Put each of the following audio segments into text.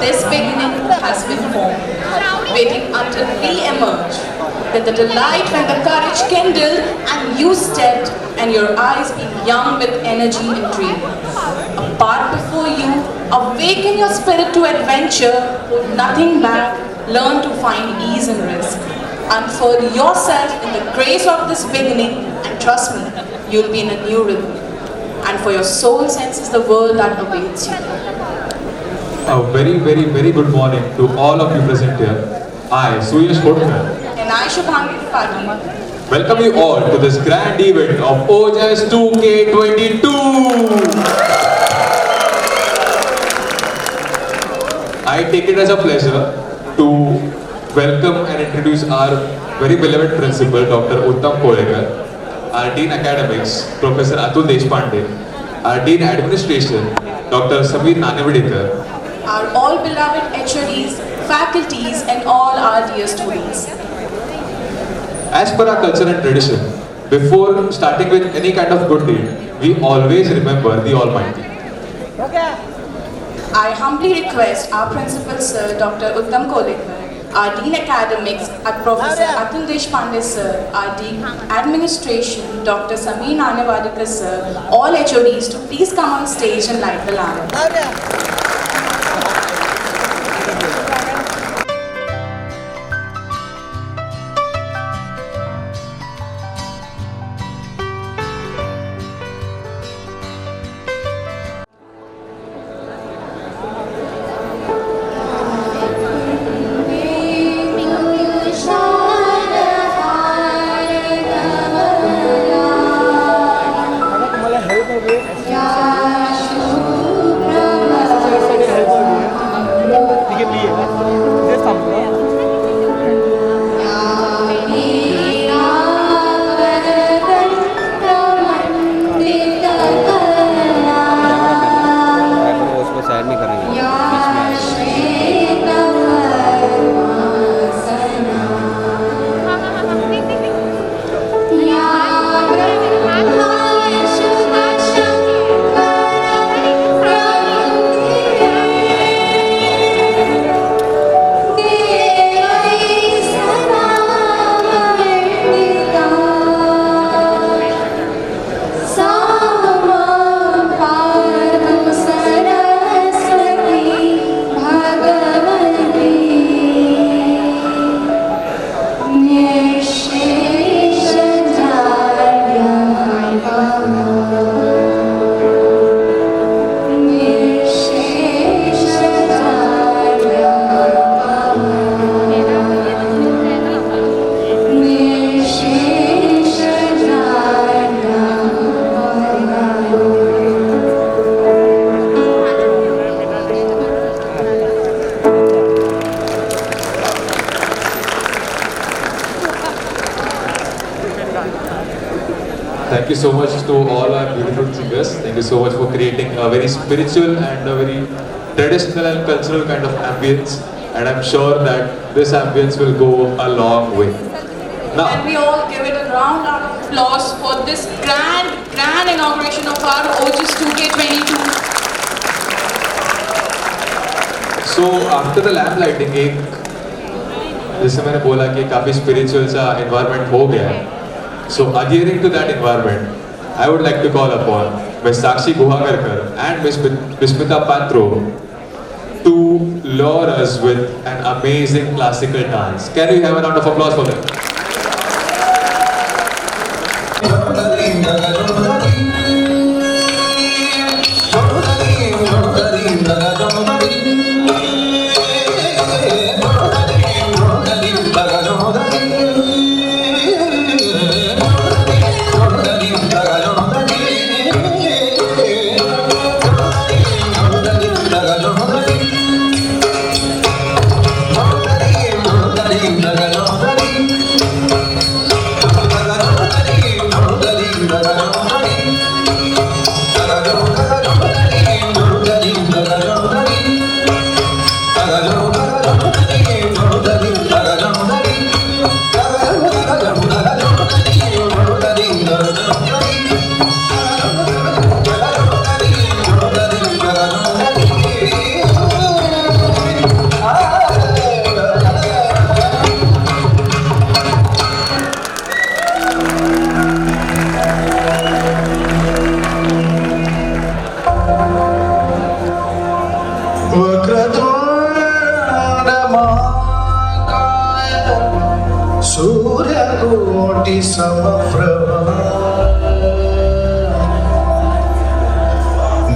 this beginning has been formed, waiting until we emerge. With the delight when the courage kindled and you stepped and your eyes being young with energy and dream. A path before you, awaken your spirit to adventure, hold nothing back, learn to find ease and risk. Unfold yourself in the grace of this beginning and trust me, you'll be in a new rhythm. And for your soul senses the world that awaits you. A very good morning to all of you present here. I, Suyash Kotkar, And I, Shubhangi Tripathi, welcome you all to this grand event of OJS 2K22. I take it as a pleasure to welcome and introduce our very beloved principal, Dr. Uttam Kolekar, our Dean Academics, Professor Atul Deshpande, our Dean Administration, Dr. Sameer Nanevidekar, our all beloved HODs, faculties and all our dear students. As per our culture and tradition, before starting with any kind of good deed, we always remember the Almighty. I humbly request our principal sir, Dr. Uttam Kolekar, our Dean Academics, our Professor Atul Deshpande sir, our Dean Administration, Dr. Sameer Nanewalekar sir, all HODs to please come on stage and light the lamp. Thank you so much to all our beautiful singers. Thank you so much for creating a very spiritual and a very traditional and cultural kind of ambience. And I'm sure that this ambience will go a long way. Now, And we all give it a round of applause for this grand inauguration of our OJS 2K22. so after the lamp lighting, जैसे मैंने बोला कि काफी spiritual सा environment हो गया है. So adhering to that environment, I would like to call upon Ms. Sakshi Guhagarkar and Ms. Bismita Patro to lure us with an amazing classical dance. Can we have a round of applause for them?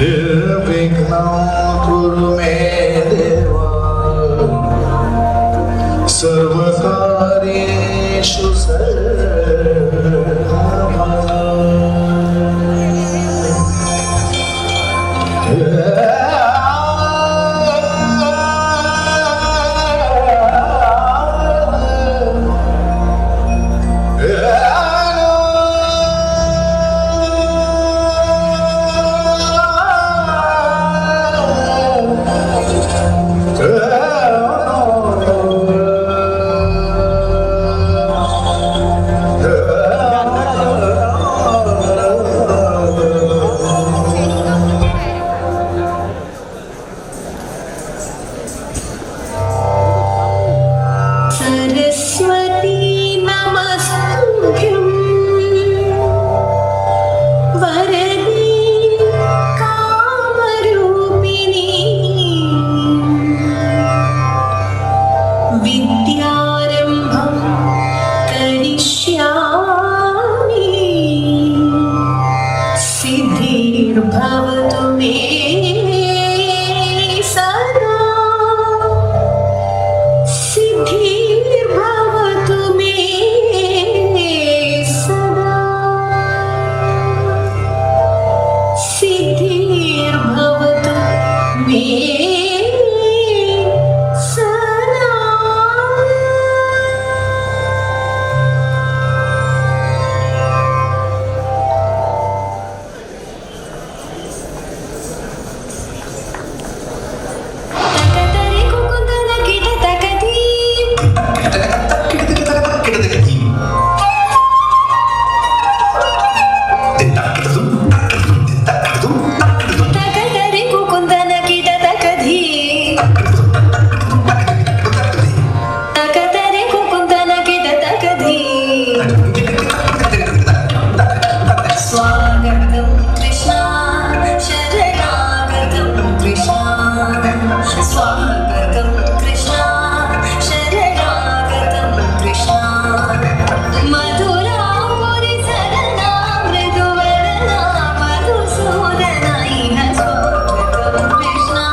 निर्विघ्नं कुरु मे देव सर्वकार्येषु सरस्वती नमस्तुभ्यं वरदे कामरूपिणी विद्यारम्भं करिष्यामि सिद्धिर्भवतु मे सदा सिद्धिर्भवतु मे सदा सिद्धिर्भवतु मे सदा तकतरे कुकुन्दन किट तकती तकतरे कुकुन्दन किट तकधी तकतरे कुकुन्दन किट तकधी स्वागतं कृष्णा शरणागतं कृष्णा स्वागतं कृष्णा शरणागतं कृष्णा मधुरापुरि सदना मृदुवदना मधुसूदना इह स्वागतं कृष्णा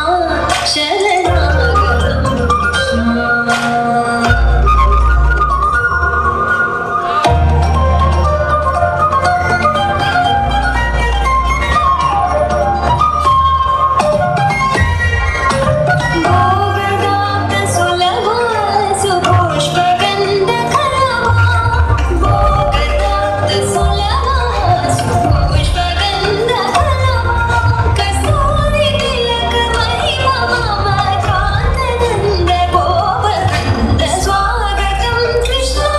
शरणागतं कृष्णा भोगदात सुलभा सुपुष्पगन्धकलमा भोगदात सुलभा सुपुष्पगन्धकलमा कस्तूरी तिलक महिमा ममाकान्तनन्द गोपकन्द स्वागतं कृष्णा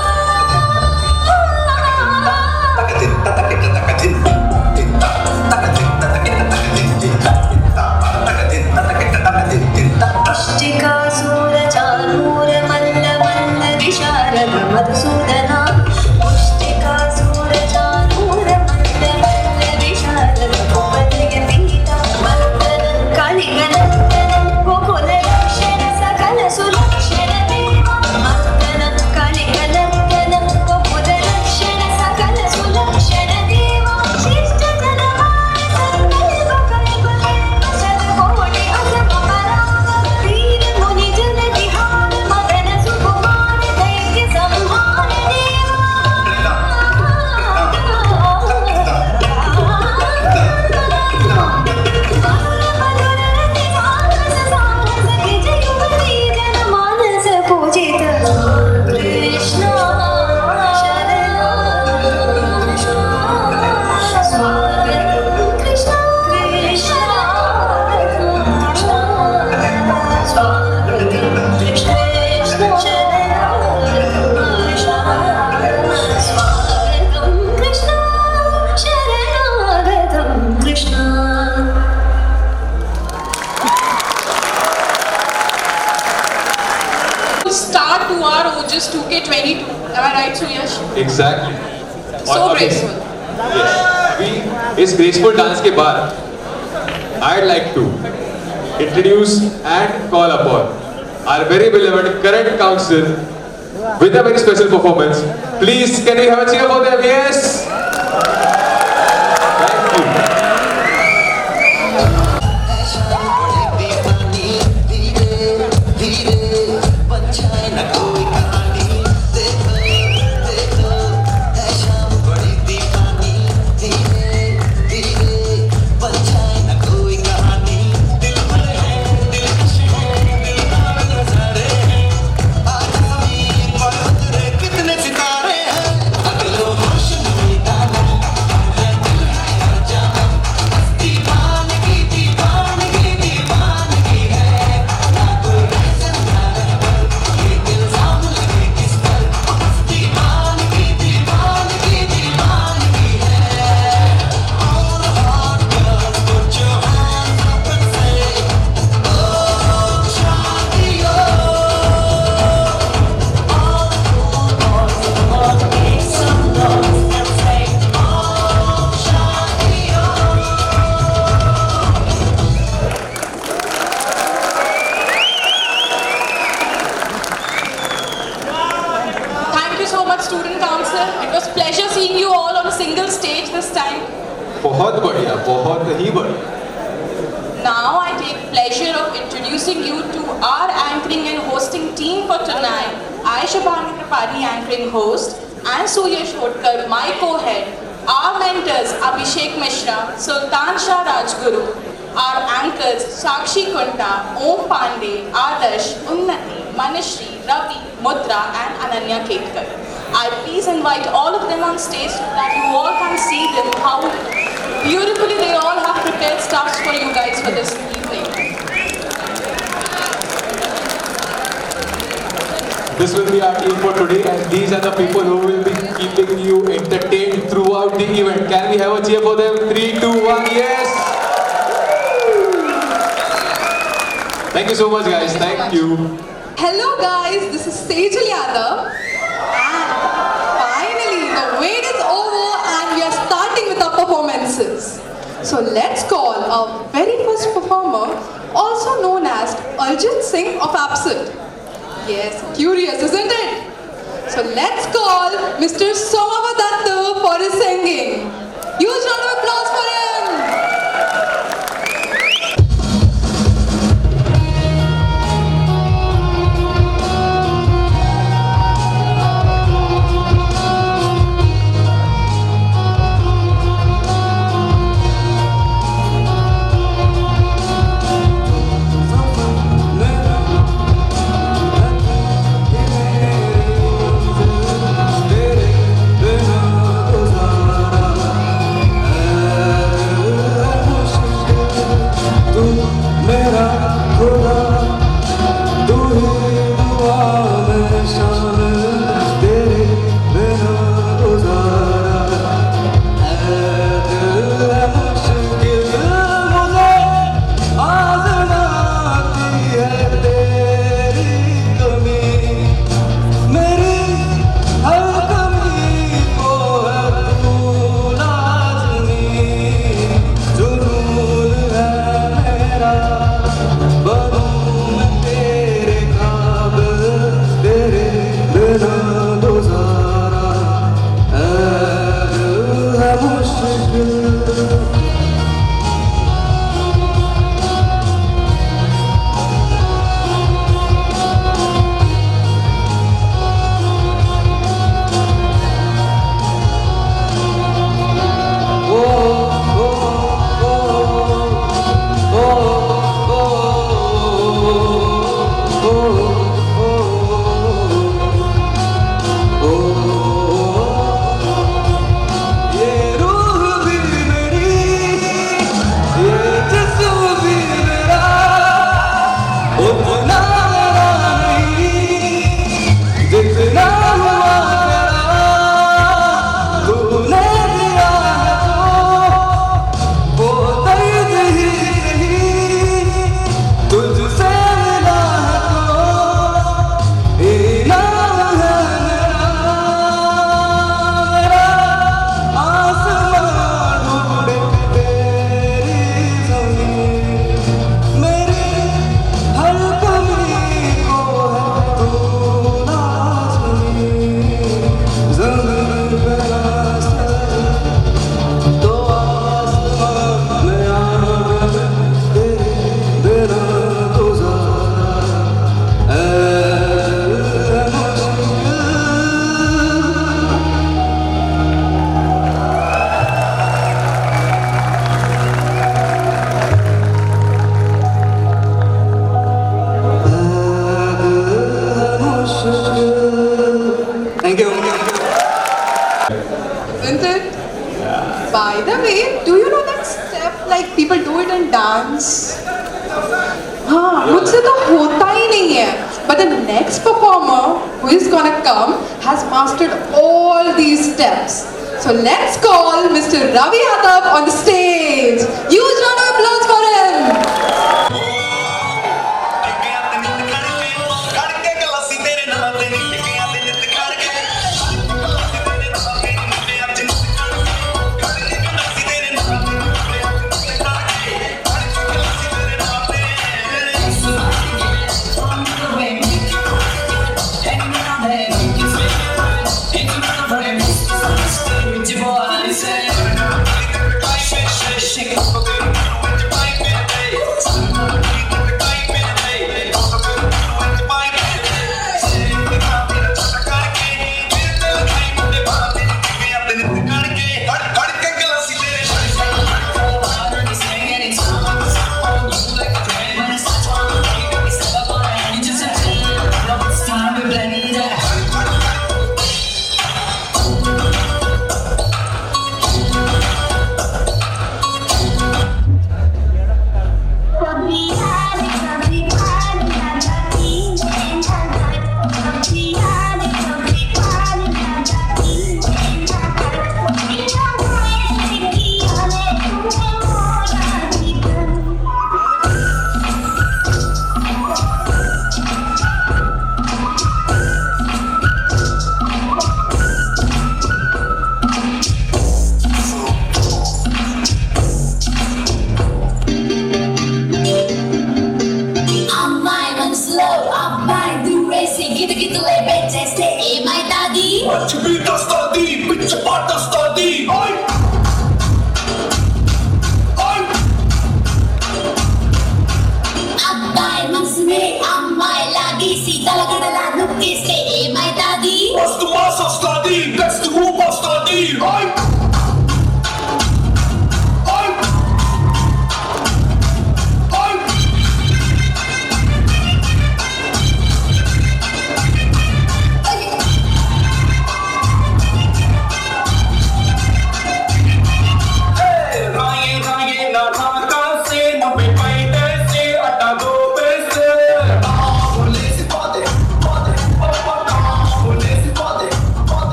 पुष्टिकासूरचानूर मल्ल मल्ल विशारद मधुसूदना पुष्टिकासूरचानूर मल्ल मल्ल विशारद गोपदयतीता मर्दनं कालिगनन्दनं गोकुललक्षण सकल सुलक्षण देवा मर्दनं कालिगनन्दनं गोकुललक्षण सकल सुलक्षण देवा शिष्टजनमान संकल्पकल्पदेव शतकोटि असमपराग वीर मुनि जन विहार मदन सुकुमार दैत्य संहार मानस पूजित कृष्ण स्वागतं कृष्ण कृष्ण स्वागतं कृष्ण स्वागतं Krishna शरणागतं Krishna Start to our OJS 2K22. Am I right, Suyash? Exactly. So graceful. Yes. अभी इस graceful dance के बाद I'd like to introduce and call upon our very beloved current council with a very special performance. Please, can we have a cheer for them? Yes. Thank you. introducing you to our anchoring and hosting team for tonight. I, Shubhangi Tripathi, anchoring host, and Surya Shotkar, my co-head. Our mentors, Abhishek Mishra, Sultan Shah Rajguru. Our anchors, Sakshi Kunta, Om Pandey, Adarsh, Unnati, Manishri, Ravi, Mudra, and Ananya Ketkar. I please invite all of them on stage so that you all can see them, how beautifully they all have prepared stuffs for you guys for this evening. This will be our team for today, and these are the people who will be keeping you entertained throughout the event. Can we have a cheer for them? 3, 2, 1, yes! Thank you so much, guys. Thank you. Hello guys, this is Sejal Yadav. And finally, the wait is over and we are starting with our performances. So let's call our very first performer, also known as Arjit Singh of Absent. Yes, curious, isn't it? So let's call Mr. Somavadatta for his singing. Huge round of applause for him. By the way, do you know that step like people do it in dance? हाँ, मुझसे तो होता ही नहीं है. But the next performer who is gonna come has mastered all these steps. So let's call Mr. Ravi Yadav on the stage. Huge round of applause for him. Shake it.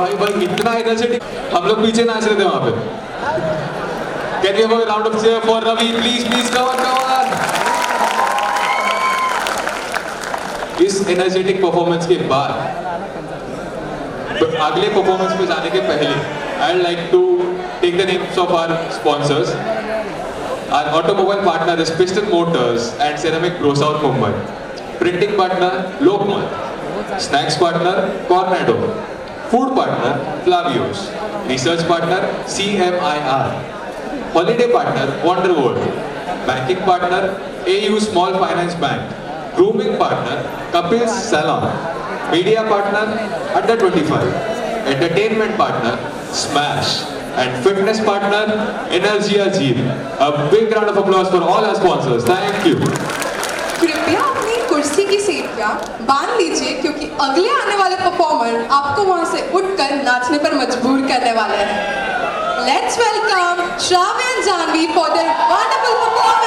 भाई इतना energetic, हम लोग पीछे नाच रहे थे वहां पे। Can we have a round of cheer for Ravi? Please, come on. इस एनर्जेटिक परफॉर्मेंस के बाद, तो अगले परफॉर्मेंस पे जाने के पहले, I'd like to take the names of our sponsors. Our automobile partner is Piston Motors and Ceramic Pro South Mumbai. Printing partner Lokmat. Snacks partner Cornado. Food partner Flavios. Research partner CMIR. Holiday partner Wonderworld. Banking partner AU Small Finance Bank. Grooming partner Kapil's Salon. Media partner Under 25. Entertainment partner Smash. And fitness partner Energia Gym. A big round of applause for all our sponsors. Thank you. कृपया अपनी कुर्सी की सीटियां बांध लीजिए क्योंकि अगले आने वाले परफॉर्मर आपको वहां से उठकर नाचने पर मजबूर करने वाले हैं। Let's welcome Shravya and Janvi for their wonderful performance.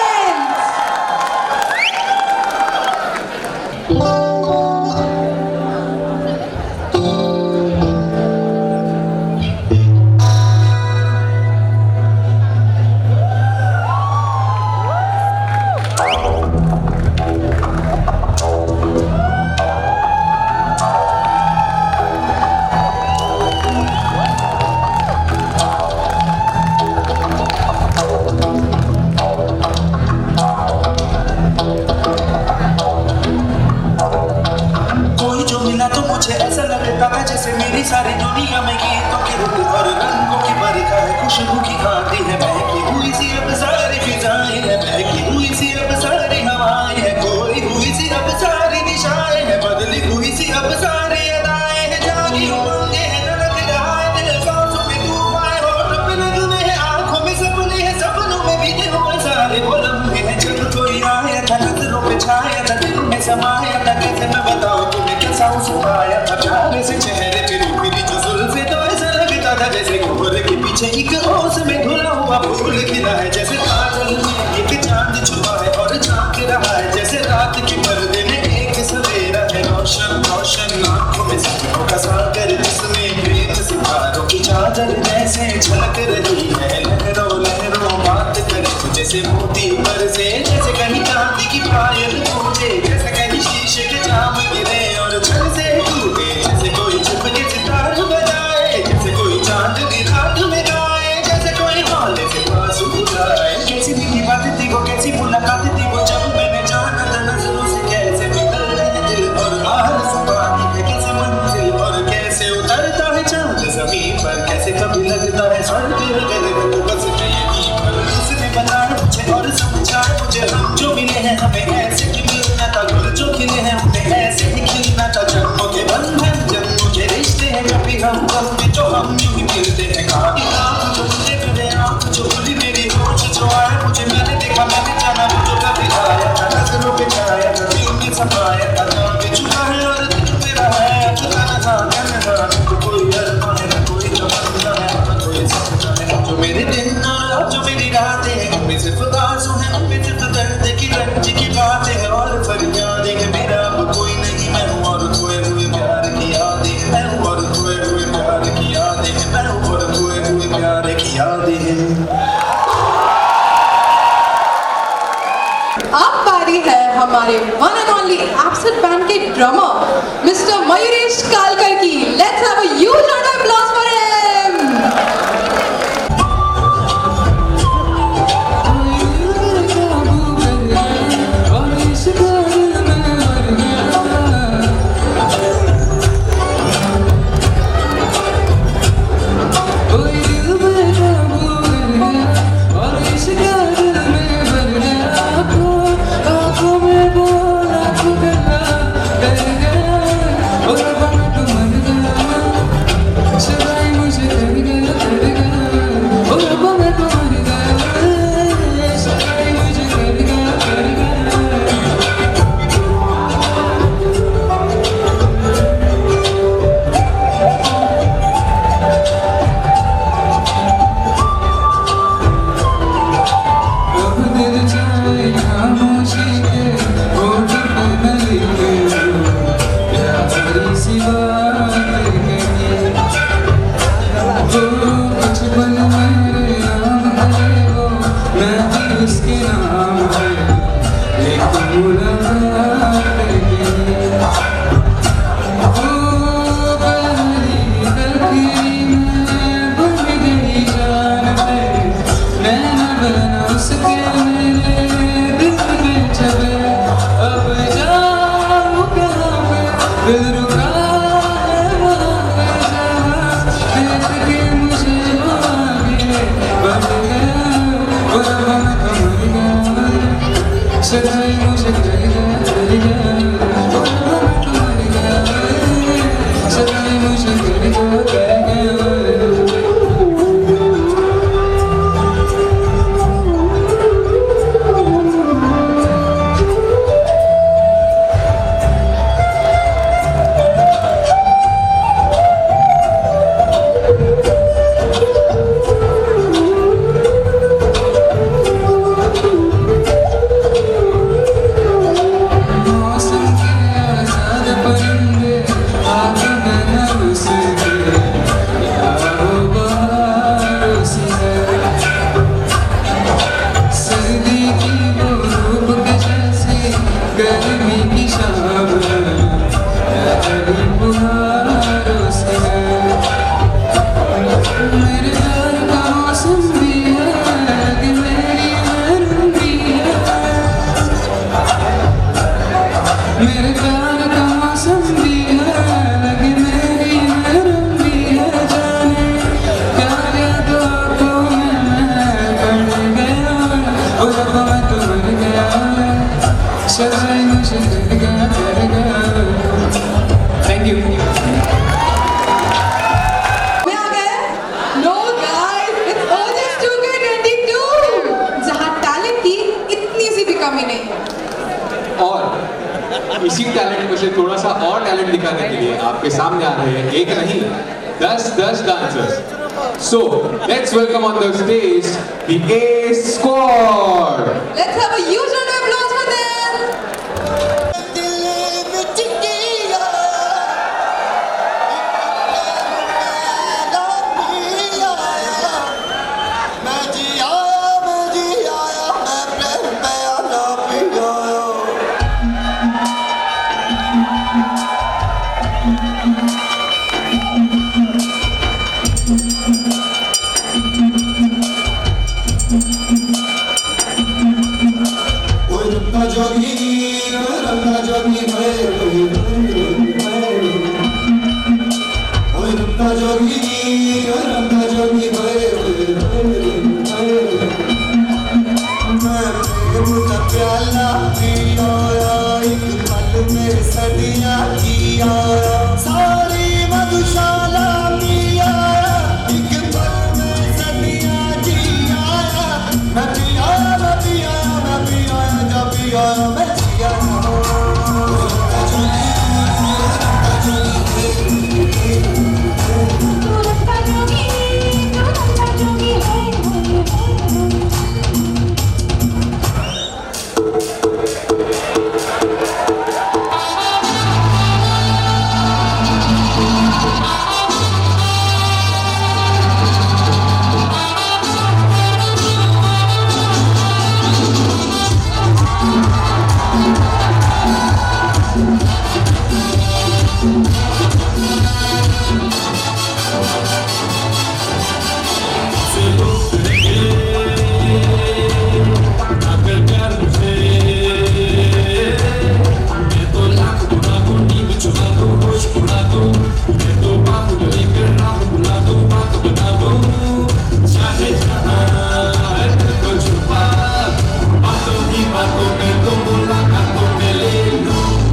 कोई जो मिला तो मुझे ऐसा लगता था जैसे मेरी सारी दुनिया में गीतों की रुत और रंगों की बरखा है, खुशबू की खाती है, महकी हुई सी अब सारी फिजाएं है, महकी हुई सी अब सारी हवाएं है, खोई हुई सी अब सारी दिशाएं है, बदली हुई सी अब सारी अदाएं है, जागी उमंगे है, धड़क रहा है दिल, सांसों में तूफान है, होठों पे नगमे है, आंखों में सपने हैं, सपनों में बीते हुए सारे वो लम्हे हैं, जब कोई आया था नजरों पे छाया था, दिल में समाया था, कैसे मैं बताऊं तुम्हें कैसा सुनाया था, प्यारे से चेहरे पे रूखी जो जुल्फे, तो ऐसा लगता था जैसे कोहरे के पीछे एक ओस में घुला हुआ फूल खिला है, जैसे काजल में एक चांद छुपा है और झांक रहा है, जैसे रात के पर्दे में एक सवेरा है, रोशन रोशन आंखों में सपनों का सागर, जिसमें प्रेम सितारों की चादर जैसे झलक रही है, लहरों लहरों बात करे तो जैसे मोती बरसे, जैसे कहीं चांदी की पायल टूटे, जैसे कहीं शीशे के जाम गिरे और छल से टूटे, जैसे कोई चुप के सितार बजाए, जैसे कोई चांद की रात में गाए, जैसे कोई हौले से पास बुलाए, कैसी मीठी बातें थी वो, कैसी मुलाकातें थी वो, जब मैंने जाना था नजरों से कैसे निकल रहे दिल और आरज़ू पानी है, कैसे मंजिल और कैसे उतरता है चांद ज़मीन पर, कैसे कभी लगता है स्वर्ग गगन को बस यहीं पर, उसने बनाया मुझे और समझाया मुझे, हम जो मिले हैं हमें ऐसे ही मिलना था, गुल जो खिले हैं उन्हें ऐसे ही खिलना था, जन्मों के बंधन जन्मों के रिश्ते हैं, कभी हम कभी तो हम यूं ही मिलते हैं, कहा आँख जो मुझे मिले आँख जो खुली मेरी होश जो आए मुझे, मैंने देखा मैंने जाना वो जो कभी आया था, नजरों पे छाया था, दिल में समाया था, नाम पे छुपा है और दिल पे रहा है, खुदा न जाने न कोई अरमान है, न कोई तमन्ना है, न कोई सपना है, जो मेरे दिन और जो मेरी रातें हैं, उनमें सिर्फ आंसू हैं, उनमें सिर्फ दर्द की रंज की बातें हैं और फरियादें हैं, मेरा अब कोई नहीं, मैं हूँ और खोए हुए प्यार की यादें हैं, मैं हूँ और खोए हुए प्यार की यादें हैं, मैं हूँ और खोए हुए प्यार की यादें हैं। अब बारी है हमारे one and only absent band के ड्रमर मिस्टर मयूरेश कालकर की। Let's have a huge round of applause for him. Oh, दिल रुका है देख के मुझे आगे बढ़ गया और अब मैं थम गया सदाई मुझे कर गया और अब मैं थम गया सदाई मुझे कर गया मेरे प्यार का मौसम भी है लगे मेरी नरम भी है जाने क्या यादों को मैं पड़ गया और अब मैं तो मर गया सदाई मुझे कर गया थैंक यू में आ गए? No guys, it's only Studio 22 जहाँ टैलेंट की इतनी सी भी कमी नहीं है। और इसी टैलेंट में से थोड़ा सा और टैलेंट दिखाने के लिए आपके सामने आ रहे हैं एक नहीं 10 dancers. So let's welcome on the stage the A Squad. Let's have a huge round of applause for them. प्याला पिया एक पल में सदियां जिया सारी मधुशाला पिया एक पल में सदियां जिया मैं पिया मैं पिया मैं पिया जब पिया मैं जिया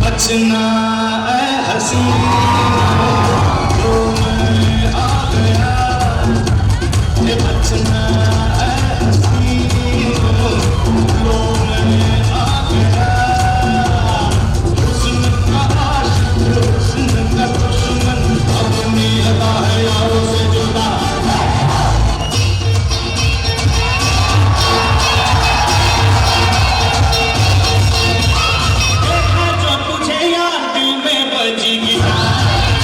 बचना ऐ हसीना तो मैं आ गया ये बचना ऐ हसीना तो मैं आ गया हुस्न का आशिक हुस्न का दुश्मन अपनी अदा है यारों से जुदा तुझे यार दिल में बजी गिटार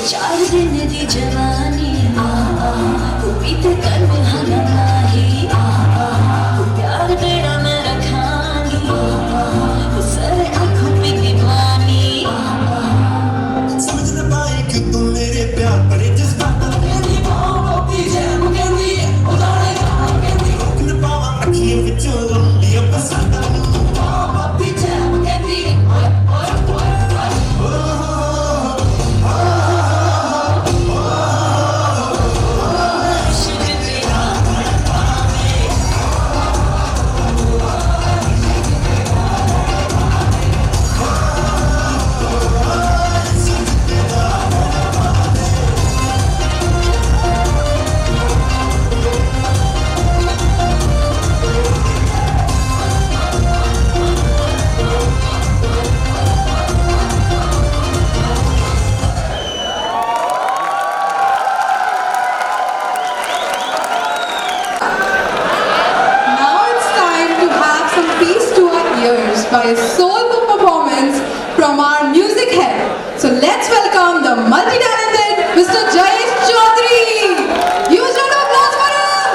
चार दिन दी जवानी वो बीते कर में हनाही वो प्यार तेरा मैं रखानी वो सारे आँखों पे दीवानी समझ न पाए कि तुम मेरे प्यार पर जज्बात रोक न पावा अखियों विचों रोंदियां बसाता by a soulful performance from our music head. So let's welcome the multi-talented Mr. Jayesh Chaudhary. Use your applause for him.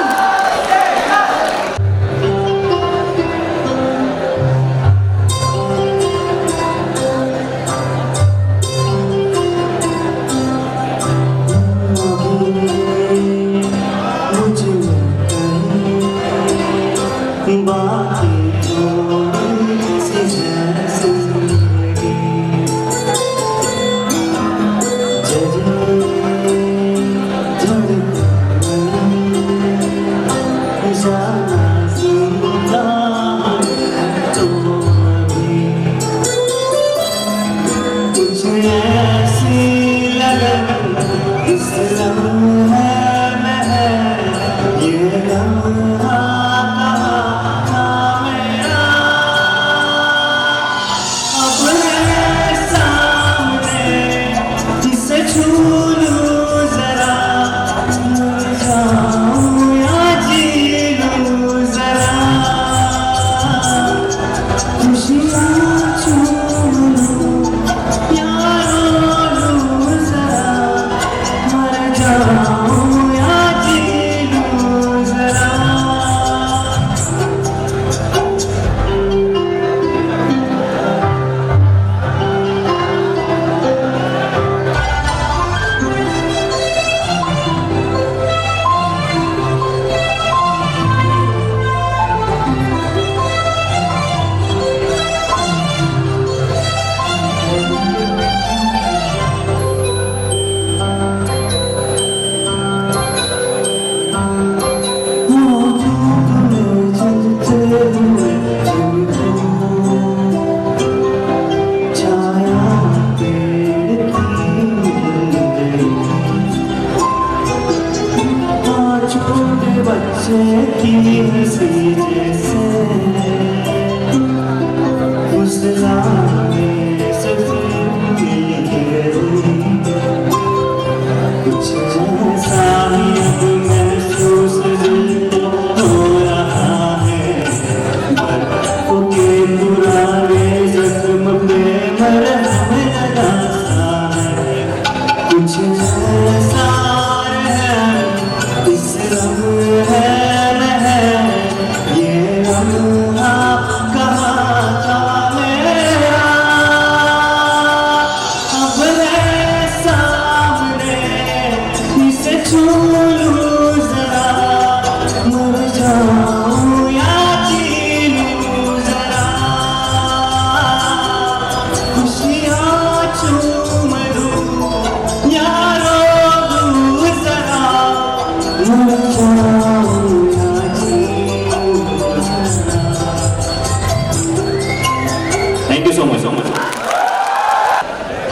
Thank you so much.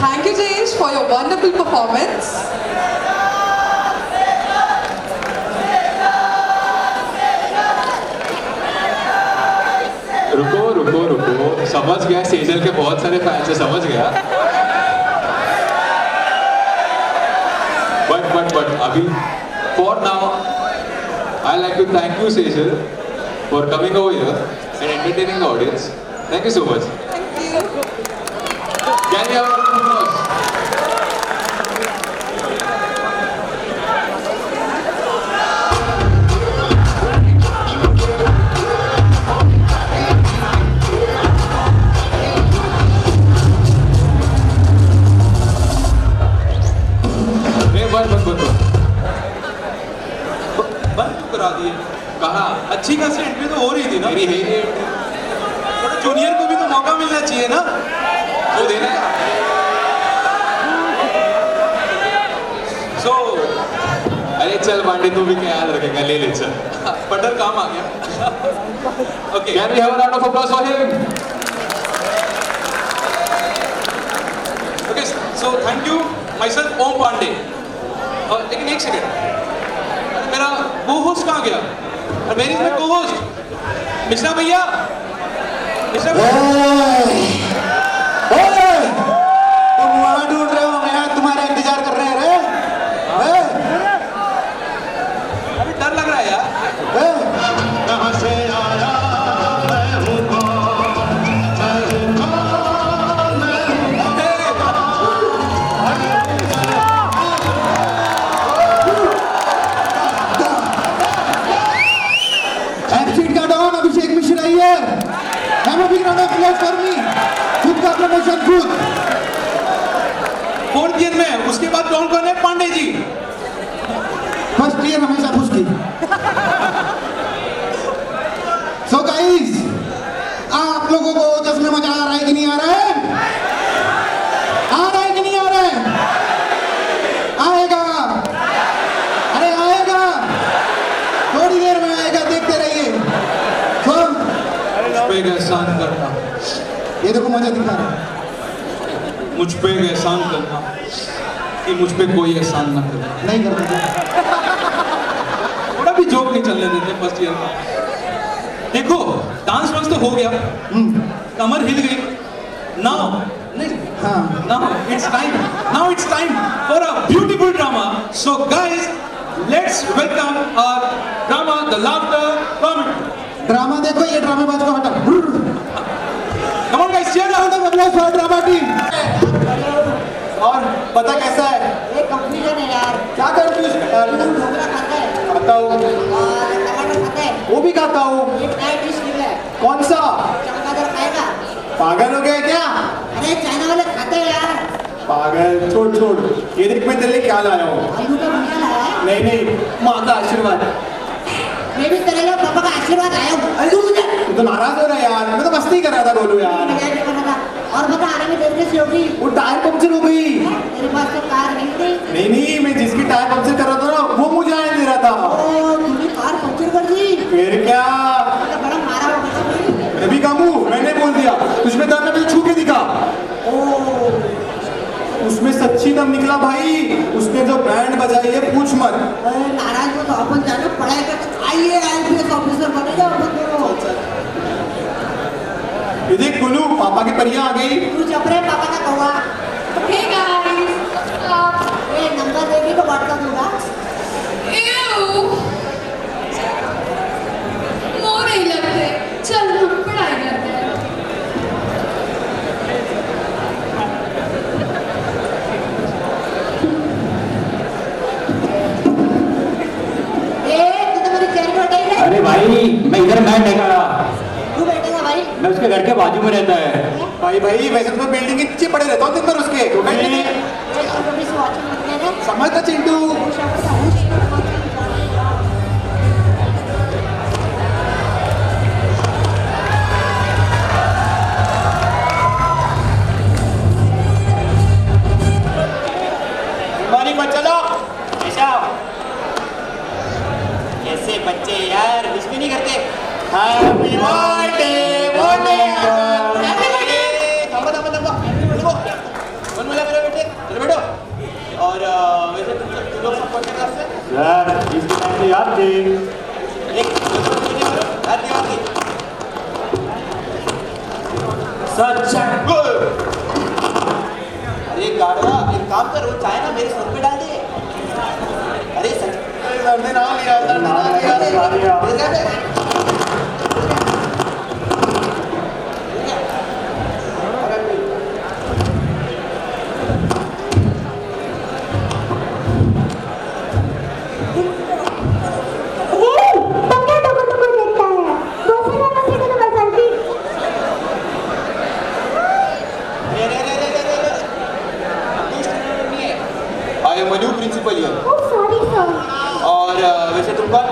Thank you, Jayesh, for your wonderful performance. रुको समझ गया सेजल के बहुत सारे fans है समझ गया but अभी for now I like to thank you Sejal for coming over here and entertaining the audience. Thank you so much. Thank you. Can you have a round of applause? करा दिए। कहा अच्छी खासी entry तो हो रही थी ना। मेरी है ही नहीं। थोड़ा जूनियर को भी तो मौका मिलना चाहिए ना। वो देना है। सो अरे चल पांडे, तू भी क्या याद रखेगा, ले ले चल। बटर काम आ गया। Okay, Can we have a round of applause for him? Okay, so thank you my self Om Pandey. लेकिन एक सेकेंड, मेरा को होस्ट कहाँ गया? वेरी इज माई को होस्ट मिश्रा भैया। मिश्रा भैया तुम वहां ढूंढ रहे हो, मैं तुम्हारा इंतजार कर रहे हैं रे। अभी डर लग रहा है यार। कहां से आया मैं हूं कौन, मैं हूं कौन, मैं हूं एब्सेंट का डॉन अभिषेक मिश्रा ही है। I'm a big round of applause for me. खुद का प्रमोशन खुद। फोर्थ ईयर में, उसके बाद कौन कौन है? पांडे जी। फर्स्ट ईयर हमेशा खुश की। सो गाइस, आप लोगों को जश्न मजा आ रहा है कि नहीं आ रहा है? आ रहा है कि नहीं आ रहा है? आएगा, अरे आएगा, थोड़ी देर में आएगा, देखते रहिए। सुन, मुझ पे एक एहसान करना, ये देखो मजा दिखा रहा है। मुझ पे एक एहसान करना कि मुझ पे कोई एहसान ना करे। नहीं करते। थोड़ा भी जोक नहीं चलने देते फर्स्ट ईयर में। देखो डांस वांस तो हो गया, कमर हिल गई। नाउ नहीं, हाँ। Now it's time for a beautiful drama. So guys, let's welcome our drama the laughter comedy. Drama देखो, ये ड्रामेबाज को हटा। Come on guys, cheer round of applause for drama team. और पता कैसा है? ये कंफ्यूजन है यार। क्या कंफ्यूजन यार? ढोकला खाता है खाता हूँ, और टमाटर खाता है। वो भी खाता हूँ। एक नया डिश निकला है, कौन सा? चमगादड़ खाएगा? पागल हो गए क्या? अरे चाइना वाले खाते हैं यार। पागल, छोड़ छोड़। ये देख मैं तेरे लिए क्या लाया हूँ। आलू का भुजिया लाया है। नहीं नहीं, माँ का आशीर्वाद। मैं भी तेरे लिए पापा का आशीर्वाद आया हूँ। आलू भुजिया। तू तो नाराज हो रहा है यार, मैं तो मस्ती कर रहा था बोलू यार। मजाक नहीं कर रहा था। और बता, आने में देर कैसे होगी? वो टायर पंक्चर हो गई। तेरे पास तो कार नहीं थी। नहीं नहीं, मैं जिसकी टायर पंक्चर कर रहा था ना, वो मुझे आने दे रहा था। ओ, तूने कार पंक्चर कर दी। फिर क्या? तो बड़ा मारा होगा तुमने। मैं भी कामू, मैंने बोल दिया। तुझमें दम है, मुझे छू के दिखा। ओ, उसमें सच्ची दम निकला भाई। उसने जो बैंड बजाई है पूछ मत। अरे नाराज हो तो अपन जानो, पढ़ाई कर आइए IPS ऑफिसर बनेगा अपन दोनों। ये देख गोलू, पापा की परियां आ गई। तू चुप रहे, पापा का कौवा। Hey guys! ये नंबर देगी तो व्हाट्सएप दूंगा। Ew! मोर नहीं लगते। चल हम पढ़ाई करते हैं। ए, तू तो मेरी चेयर पे बैठा ही है। अरे भाई, मैं इधर बैठ नहीं रहा। तू बैठेगा भाई। मैं उसके घर के बाजू में रहता है। भाई भाई, वैसे तो मैं बिल्डिंग के नीचे पड़े रहता हूँ दिन भर उसके। तो बैठ नहीं। ये छोटी सी वॉचिंग निकले ना। समझता चिंटू। मॉर्निंग बच्चा लोग, ऐसा कैसे बच्चे यार कुछ भी नहीं करते। हैप्पी बर्थडे और वैसे तुम लोग सब कौन से क्लास से? यार इसकी मैंने याद थी। एक हाथ दिया हाथ सच अरे गाड़ा, एक काम कर, वो चाय ना मेरे सर पे डाल दे। अरे सच दर्द ना लिया, दर्द ना लिया। I am new principal here. Oh, sorry, sir. और वैसे तुम कौन?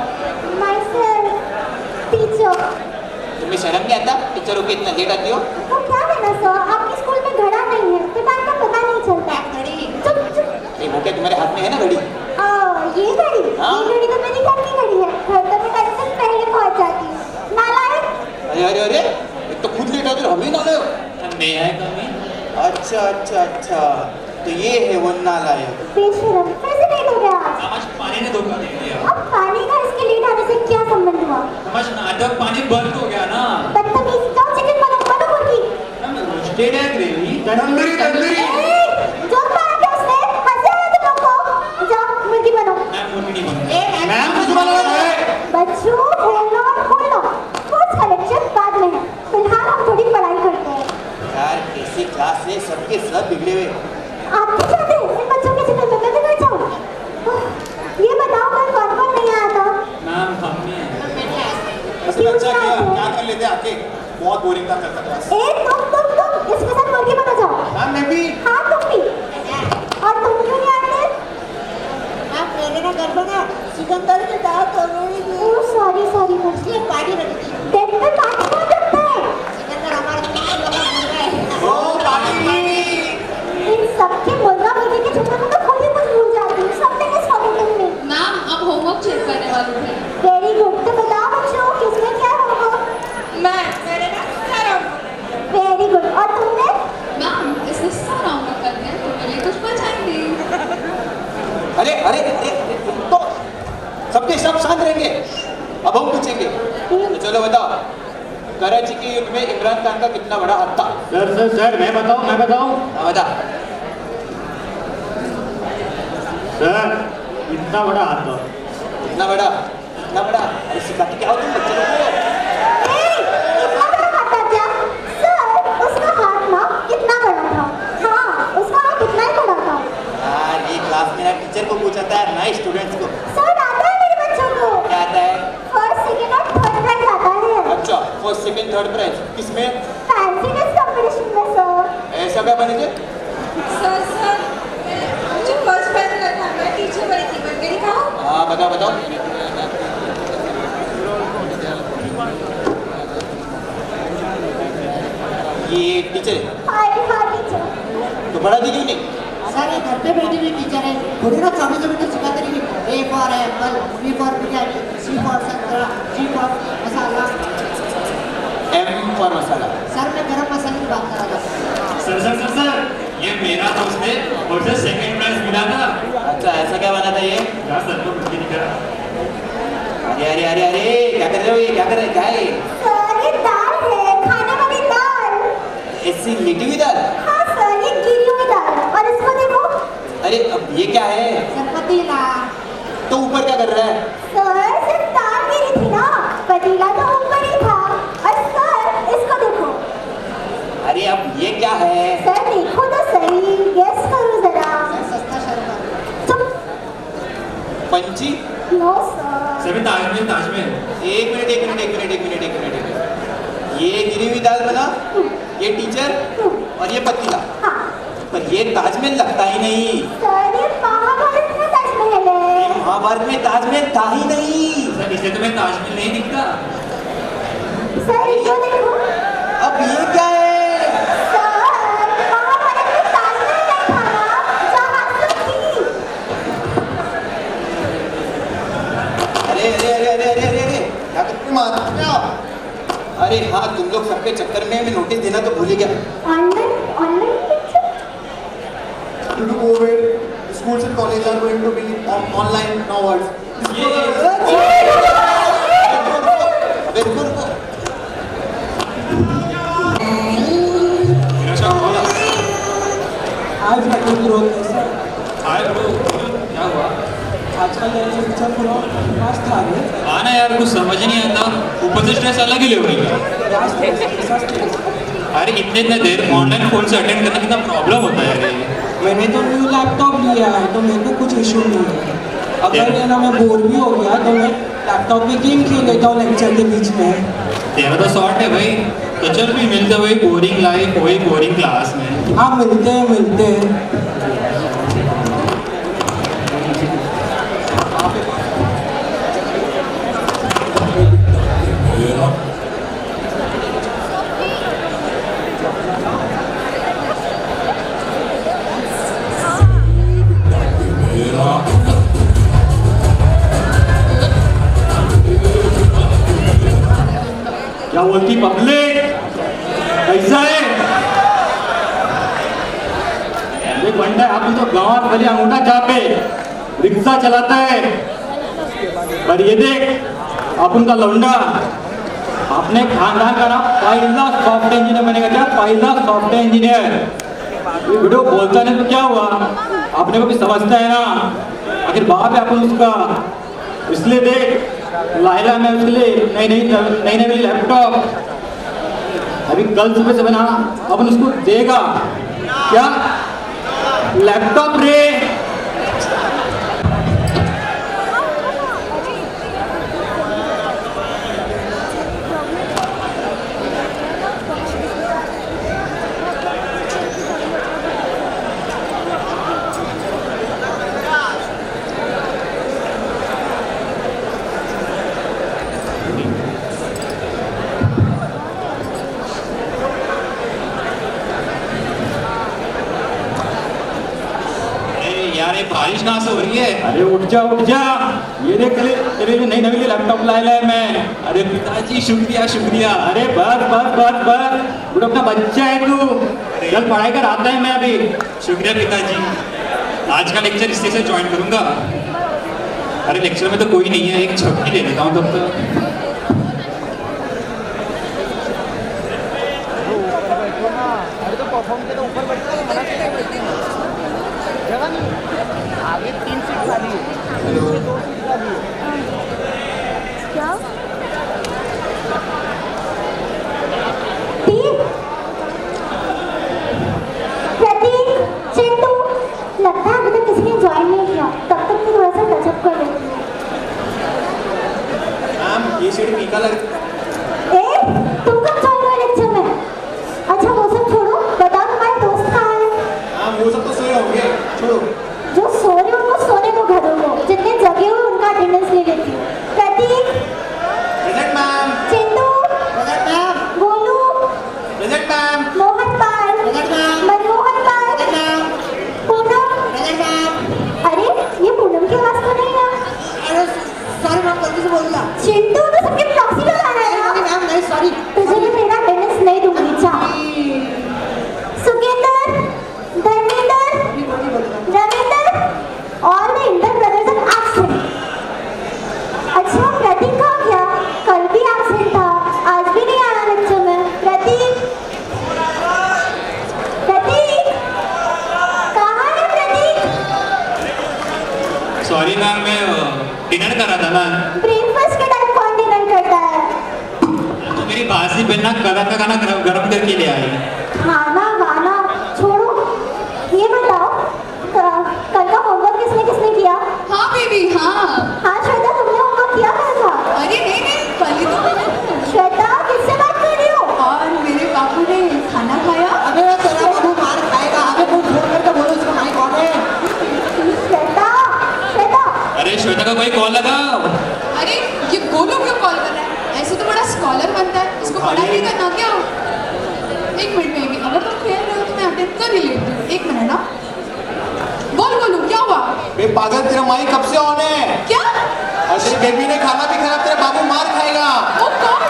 तुम्हें शर्म नहीं आता टीचर होके इतना लेट आती हो? तो क्या है ना सर, आपके स्कूल में घड़ा नहीं है तो टाइम का पता नहीं चलता। घड़ी चुप चुप। नहीं वो क्या तुम्हारे हाथ में है ना घड़ी? ये घड़ी, हाँ? ये घड़ी तो मेरी घर की घड़ी है। घर तो मैं टाइम से पहले पहुंच जाती हूँ। नालायक। अरे अरे अरे एक तो खुद लेट आते हो, हमें ना लाओ। मैं है कमी। अच्छा अच्छा अच्छा, तो ये है वो नालायक। बेशरम, कैसे लेट हो गया आज? आज पानी ने धोखा दे दिया। अब पानी का इसके लेट आने से क्या संबंध हुआ? समझ नाटक पानी बंद हो गया ना। बदतमीज, जाओ चिकन बनाओ मुर्गी। रोस्टेड है ग्रेवी। तंदूरी तंदूरी। जोर मारा क्या उसने? हंसे हैं तुम लोग को? जाओ मुर्गी बनाओ। मैं मुर्गी नहीं बनूंगा। मैम कुछ बोलो ना। बच्चों होल्ड ऑन। स्पोर्ट्स का लेक्चर बाद में है, फिलहाल हम थोड़ी पढ़ाई करते हैं। यार कैसी क्लास है, सबके सब बिगड़े हुए। आप भी चाहते हैं इन बच्चों के जिम्मे में मैं भी बैठ जाऊं? ये बताओ कल कौन नहीं आया था? मैम हमने अच्छा अच्छा क्या कर लेते आके, बहुत बोरिंग था करता क्लास। तुम इसके साथ मुर्गी बना जाओ। मैम मैं भी। हाँ तुम भी। और तुम क्यों नहीं आते? आप मेरे ना घर बना सिकंदर की दाल तो मेरी भी सॉरी इसलिए पार्टी रखी थी। डेंटल पार्टी कौन रखता है? सिकंदर हमारे तीन लोगों का मुर्गा है। ओ पार्टी। इन सबके मुर्गा मुर्गी के चक्कर में तो खुद ही कुछ भूल जाती हूँ। सबने किस फॉर्मेटिंग में? मैम अब होमवर्क चेक करने वाली थी। Very good. तो बताओ बच्चों किसमें क्या होगा? मैं मेरे ना सरम। Very good. और तुमने? मैम इससे सारा होमवर्क करके तुम्हारे लिए कुछ बचाएंगे। अरे अरे अरे तो सबके सब शांत रहेंगे, अब हम पूछेंगे। तो चलो बताओ, कराची के युद्ध में इमरान खान का कितना बड़ा हाथ था? सर मैं बताऊं हाँ, बता। सर इतना बड़ा हाथ था। इतना बड़ा अरे सिखाते क्या हो तुम बच्चे लोगों को? इतना बड़ा हाथ था क्या? सर उसका हाथ ना कितना बड़ा था? हाँ उसका हाथ इतना ही बड़ा था। यार ये क्लास में ना टीचर को पूछा था, ना स्टूडेंट्स को। सर आता है मेरे बच्चों को। क्या आता है? फर्स्ट सेकंड और थर्ड प्राइज आता है। अच्छा फर्स्ट सेकंड थर्ड प्राइज किसमें? फैंसी ड्रेस कंपटीशन में सर। ऐसा क्या बनेंगे? सर मुझे फर्स्ट प्राइज मिला था। मैं टीचर बनी थी, बन गई। दिखाओ। हाँ बताओ। ये टीचर है हाँ टीचर। तो पढ़ा दी क्यों नहीं? सर ये घर पे बैठी हुई टीचर है, थोड़ी ना 24 घंटे सिखाते रहेंगे। A for Apple, B for biryani, C for संतरा, G for masala. M for masala. Sir मैं गरम मसाले की बात कर रहा था। सर ये मेरा दोस्त है और उसे सेकंड प्राइज मिला था। अच्छा ऐसा क्या बना था ये? क्या सर को मुर्गी नहीं करा। अरे अरे अरे अरे क्या कर रहे हो, ये क्या कर रहे हैं, क्या है ये? सर ये दाल है, खाने वाली दाल। ऐसी लिटी हुई दाल? हाँ सर ये गिरी हुई दाल है। और इसको देखो। अरे अब ये क्या है? सर पतीला। तो ऊपर क्या कर रहा है? सर सिर्फ दाल गिरी थी ना, पतीला तो ऊपर ही था। और सर इसको देखो। अरे अब ये क्या है? सर देखो तो सही, गेस करो जरा। सर सस्ता शरबत। चुप। पंची? No sir. सभी ताजमहल। एक मिनट। ये गिरी हुई दाल बना, ये टीचर और ये पतीला। हाँ पर ये ताजमहल लगता ही नहीं। सर ये महाभारत में ताजमहल है। महाभारत में ताजमहल था ही नहीं। सर इसे तुम्हें ताजमहल नहीं दिखता। सर इसको देखो। अब ये क्या है? सर महाभारत में ताजमहल नहीं था ना, जहाज तो थी। अरे क्या करते मारते हो? अरे हाँ तुम लोग सबके चक्कर में मैं नोटिस देना तो भूल ही गया। Online lecture. Due to COVID, schools and colleges are going to be online onwards. अबे रुको। आज का ग्रोथ कैसा? हाय ब्रो, क्या हुआ? आजकल नए टीचर पूरा क्लास था रे। आना यार कुछ समझ नहीं आता, ऊपर से स्ट्रेस अलग ही लेवल का। क्लास कैसा स्ट्रेस? अरे इतने देर ऑनलाइन फोन से अटेंड करना कितना प्रॉब्लम होता है यार ये। मैंने तो न्यू लैपटॉप लिया है तो मेरे को कुछ इशू नहीं है। अगर ये ना मैं बोर भी हो गया तो मैं लैपटॉप में गेम खेल लेता हूँ लेक्चर के बीच में। तेरा तो शॉर्ट है भाई, तो चल भी मिलते वही बोरिंग लाइफ वही बोरिंग क्लास में। हाँ मिलते हैं। बोलती पब्लिक कैसा है? एक बंदा है, आपने तो गाँव वाले अंगूठा चापे रिक्शा चलाता है, पर ये देख अपन का लौंडा अपने खानदान का नाम पहला सॉफ्टवेयर इंजीनियर बनेगा। क्या पहला सॉफ्टवेयर इंजीनियर? ये वीडियो बोलता नहीं तो क्या हुआ, अपने को भी समझता है ना, आखिर बाप है अपन उसका। इसलिए देख लाइला में उसके लिए नई लैपटॉप अभी कल सुबह से बना, अपन उसको देगा क्या लैपटॉप रे। यार ये बारिश कहाँ से हो रही है? अरे उठ जा, ये देख तेरे लिए नई लैपटॉप लाया है मैं। अरे पिताजी शुक्रिया शुक्रिया। अरे बस तू अपना बच्चा है, तू चल पढ़ाई कर आता है मैं अभी। शुक्रिया पिताजी, आज का लेक्चर इसी से ज्वाइन करूंगा। अरे लेक्चर में तो कोई नहीं है, एक झपकी ले लेता हूँ तब तक। आगे 3 सीट खाली है, पीछे 2 सीट खाली है। क्या? प्रतीक, चिंटू, लगता है अभी तक किसी ने ज्वाइन नहीं किया, तब तक मैं थोड़ा सा टचअप कर लेती हूँ। मैम ये सीट फीका लग। तुम कब ज्वाइन हुए लेक्चर में? अच्छा वो सब छोड़ो, बताओ तुम्हारे दोस्त कहाँ हैं? हाँ वो सब तो सोए होंगे, छोड़ो। जो सो रहे हो उनको सोने दो घरों को, जितने जगे हुए उनका अटेंडेंस ले लेती हूँ। Prateek, present ma'am. Chintu, present ma'am. Golu, present ma'am. Mohan Pal, present ma'am. Manmohan Pal, present ma'am. Poonam. Present ma'am. अरे ये पूनम की आवाज तो नहीं है। अरे सॉरी मैम, गलती से बोल दिया। चिंटू तो सबके प्रॉक्सी लगा रहा है नहीं ना। मैम, नहीं सॉरी। तुझे भी मेरा अटेंडेंस नहीं दूंगी, जा। सुकेंदर, Dharmendra, Ravinder, all the Inder brothers are absent. अच्छा प्रतीक कहाँ गया? कल भी absent था, आज भी नहीं आया लेक्चर में। प्रतीक, कहाँ है प्रतीक? सॉरी मैम, मैं डिनर कर रहा था ना। ब्रेकफास्ट के टाइम कौन डिनर करता है? तो मेरी बासी बहन ना कदा का खाना गरम करके ले आई। खाना वाना छोड़ो, ये बताओ कल का होमवर्क किसने किया? हाँ बेबी हाँ। हाँ श्वेता, तुमने होमवर्क किया कल का? अरे नहीं कल ही तो मैंने। श्वेता किससे बात कर रही हो? और मेरे बापू ने खाना खाया। अबे तेरा बाबू मार खाएगा, आगे मुंह खोल करके बोलो इसको माइक कौन है? श्वेता, अरे श्वेता का कोई कॉल लगा। अरे ये गोलू क्यों कॉल कर रहा है? ऐसे तो बड़ा स्कॉलर बनता है, इसको पढ़ाई नहीं करना क्या? एक मिनट बेबी, अगर तुम खेल रहे हो तो मैं अटेंड कर ही लेती हूँ। एक मिनट ना। बोल गोलू क्या हुआ? बे पागल, तेरा माइक कब से ऑन है? क्या? और तेरी बेबी ने खाना भी खाया, तेरा बाबू मार खाएगा। Oh God.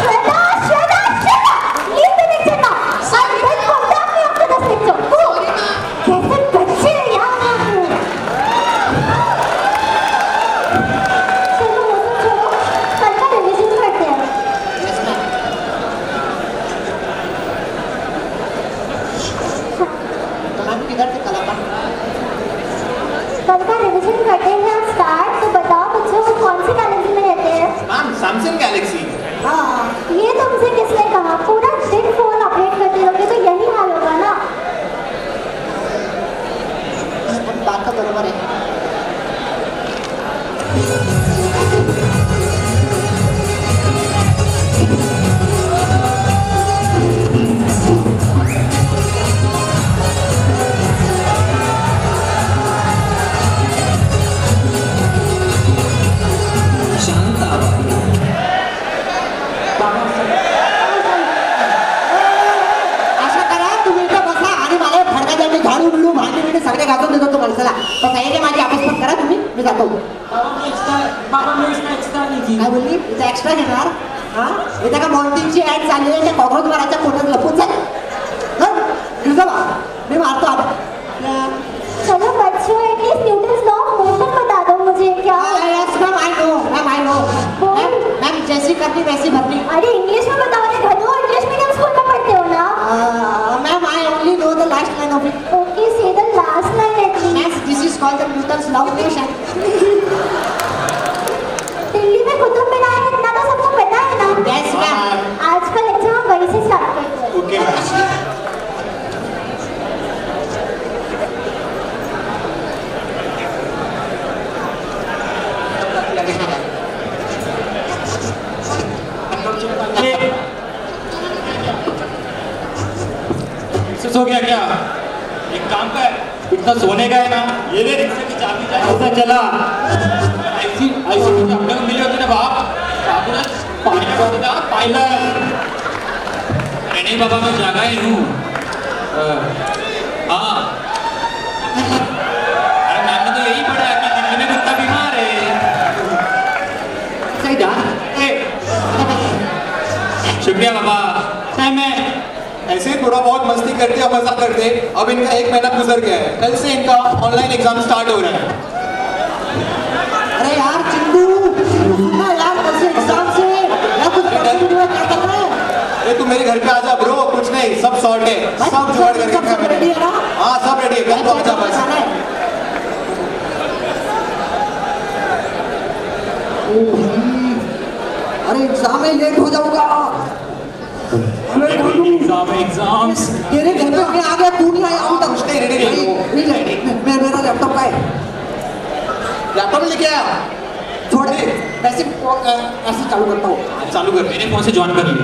Shweta, leave the lecture now. I will contact you after this lecture. Sorry ma'am. कैसे बच्चे हैं यार आप। चलो वो सब छोड़ो, कल का रिवीजन करते हैं। Yes ma'am. तो मैम किधर थे कल अपन? कल का रिवीजन करते हैं हम स्टार्ट। तो बताओ बच्चों, वो कौन सी गैलेक्सी में रहते हैं? Ma'am Samsung Galaxy. हाँ ये तुमसे किसने कहा? पूरा दिन फोन अपडेट करते रहोगे तो यही हाल होगा ना। बात तो बरोबर है। अशा करा, तुम्ही इथं बसा आणि मला फडका द्या, मी झाडू बिडू भांडी बिंडी सगळे घासून देतो तुम्हाला. चला बसा, हे माझी ऑफिस पण करा तुम्ही, मी जातो. बाबा मी एक्स्ट्रा काय बोलली इथं एक्स्ट्रा घेणार हा इथं का मॉन्टिंगची ऍड चालली आहे त्या कॉकरोच मारायच्या पोटात लपून जाईल मी मारतो आता चलो बच्चों at least Newton's law of motion बता दो मुझे क्या मैम आई नो मैम जैसी करनी वैसी भरनी अरे इंग्लिश में बताओ ना घनो इंग्लिश मीडियम स्कूल में पढ़ते हो ना ma'am I only know the last line of it okay say the last line at least ma'am this is called the Newton's law of motion Delhi में कुतुब मीनार है इतना तो सबको पता है ना यस मैम आज का लेक्चर हम वहीं से स्टार्ट करते हैं ओके मैम हो गया क्या एक काम कर इतना सोने का है ना ये ले रिक्शे की चाबी ऐसा चला ऐसी ऐसी मुझे अपने को मिली होती ना बाप आपने पायलट होता था पायलट अरे नहीं बाबा मैं जागा ही हूँ हाँ अरे मैंने तो यही पढ़ा कि दिल्ली में कुत्ता बीमार है सही ध्यान शुक्रिया बाबा मैं ऐसे थोड़ा बहुत मस्ती करते या मजा करते अब इनका 1 महीना गुजर गया है कल से इनका ऑनलाइन एग्जाम स्टार्ट हो रहा है अरे यार चिंटू सुनना यार कल से एग्जाम से या कुछ पढ़ने में क्या कर रहा है अरे तू मेरे घर पे आ जा ब्रो कुछ नहीं सब सॉर्ट है सब जुगाड़ करके सब रेडी है ना हाँ सब रेडी है कल तो आ जा बस अरे एग्जाम में लेट हो जाऊंगा एग्जाम्स तेरे घर पे मैं आ गया तू नहीं आया अभी तक कुछ नहीं रेडी मेरा लैपटॉप का है लैपटॉप लेके आया छोड़ दे ऐसे ऐसे चालू करता हूँ चालू कर मेरे फोन से ज्वाइन कर लिए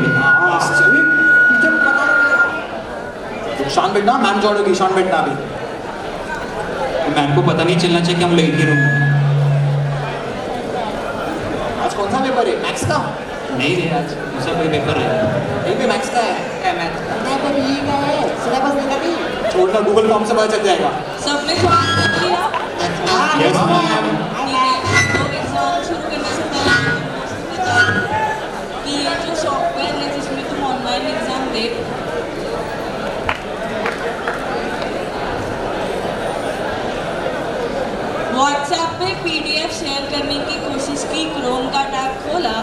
शान बैठना मैम ज्वाइन होगी शान बैठना अभी मैम को पता नहीं चलना चाहिए कि हम लेट ही रूम आज कौन सा पेपर है मैथ्स का नहीं रे आज दूसरा कोई पेपर है यही पे मैथ्स का है मैथ मैं तो ठीक है सिलेबस देखा नहीं छोड़ना गूगल फॉर्म से पता चल जाएगा सबने सवाल कर लिया यस मैम ठीक है तो एग्जाम शुरू करने से पहले बता कि ये जो सॉफ्टवेयर है जिसमें तुम ऑनलाइन एग्जाम दे व्हाट्सएप पे पीडीएफ शेयर करने की कोशिश की क्रोम का टैब खोला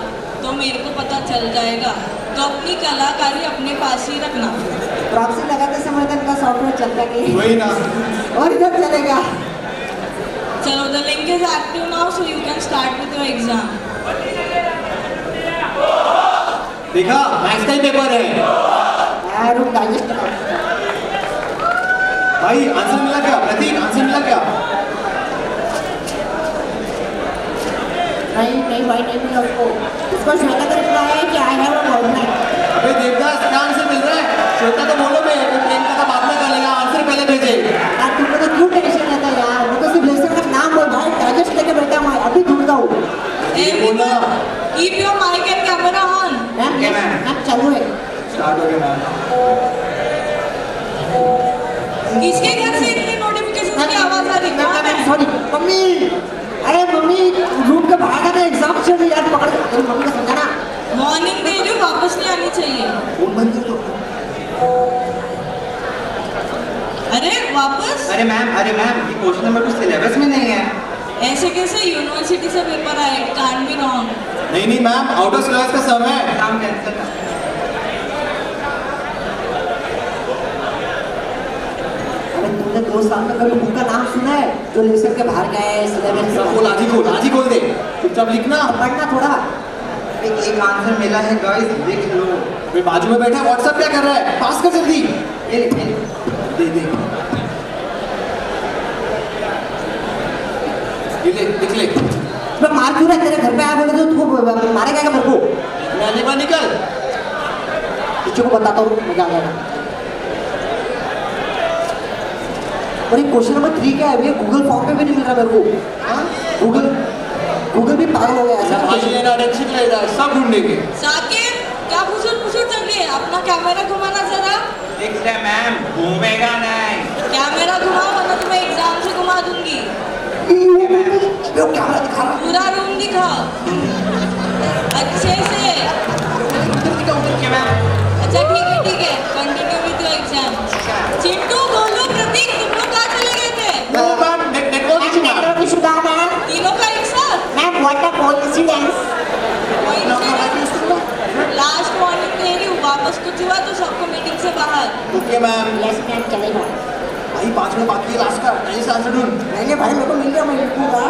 तो मेरे को पता चल जाएगा तो अपनी कलाकारी अपने पास ही रखना प्रॉक्सी लगाते समय तक का सॉफ्टवेयर चलता नहीं वही ना और इधर चलेगा चलो the link is active now so you can start with your exam देखा मैथ्स का ही पेपर है रुक डाइजेस्ट कर भाई आंसर मिला क्या प्रतीक आंसर मिला क्या नहीं भाई नहीं मिला उसको उसको श्वेता का रिप्लाई है कि आई हैव अ बॉयफ्रेंड अबे देवदास क्या आंसर मिल रहा है श्वेता को बोलो मैं प्रियंका का बाद में कर लेगा आंसर पहले भेजे यार तुमको तो क्यों टेंशन लेता है यार मुझे सिर्फ लेसन का नाम बोल भाई डाइजेस्ट लेके बैठा हूँ अभी ढूंढता हूँ keep your mic and camera on ma'am चालू है स्टार्ट हो गया मैम किसके घर से इतनी नोटिफिकेशन की आवाज आ रही है सॉरी मम्मी अरे मम्मी रूम के बाहर का एग्जाम चल रही यार पकड़ अरे मम्मी को समझाना वार्निंग दे रही हूँ वापस नहीं आनी चाहिए फोन बंद कर दो अरे वापस अरे मैम ये क्वेश्चन नंबर कुछ सिलेबस में नहीं है ऐसे कैसे यूनिवर्सिटी से पेपर आए इट कांट बी रॉन्ग नहीं मैम आउट ऑफ सिलेबस का समय है काम कैंसिल कर अरे तुमने 2 साल में कभी बुक का नाम सुना है जो लेसन के बाहर गया है सिलेबस सब बोल आज ही खोल दे चुपचाप लिखना पढ़ना थोड़ा एक आंसर मिला है गाइस देख लो वे बाजू में बैठा है व्हाट्सएप क्या कर रहा है पास कर जल्दी ये दे ये ले लिख ले मैं मार क्यों रहा है? तेरे घर पे आया बोले तो तुमको मारेगा क्या मेरे को मैंने बार निकल बच्चों को बताता हूँ मजा आ जाएगा और ये क्वेश्चन नंबर 3 क्या है ये गूगल फॉर्म पे भी नहीं मिल रहा मेरे को गूगल भी पागल हो गया ऐसा भाई ये ना अच्छी ले रहा है सब ढूंढेंगे साकिब क्या फुसुर चल रही है अपना कैमरा घुमाना जरा देख ले मैम घूमेगा नहीं कैमरा घुमाओ वरना तुम्हें एग्जाम से घुमा दूंगी ये कैमरा दिखा रहा पूरा रूम दिखाओ अच्छे से। Okay ma'am. अच्छा ठीक है continue with your exam. Chintu Golu Prateek तुम लोग कहाँ चले गए थे? वो ma'am network issue ma'am. Network issue था मैम। तीनों का एक साथ? Ma'am what a coincidence. Last morning तेरी वापस कुछ हुआ तो सबको मीटिंग से बाहर। Okay ma'am. यस मैम चलेगा। भाई 5 मिनट बाकी है लास्ट का, जल्दी से आंसर ढूंढ। नहीं भाई मेरे को मिल गया, मैं लिखूंगा।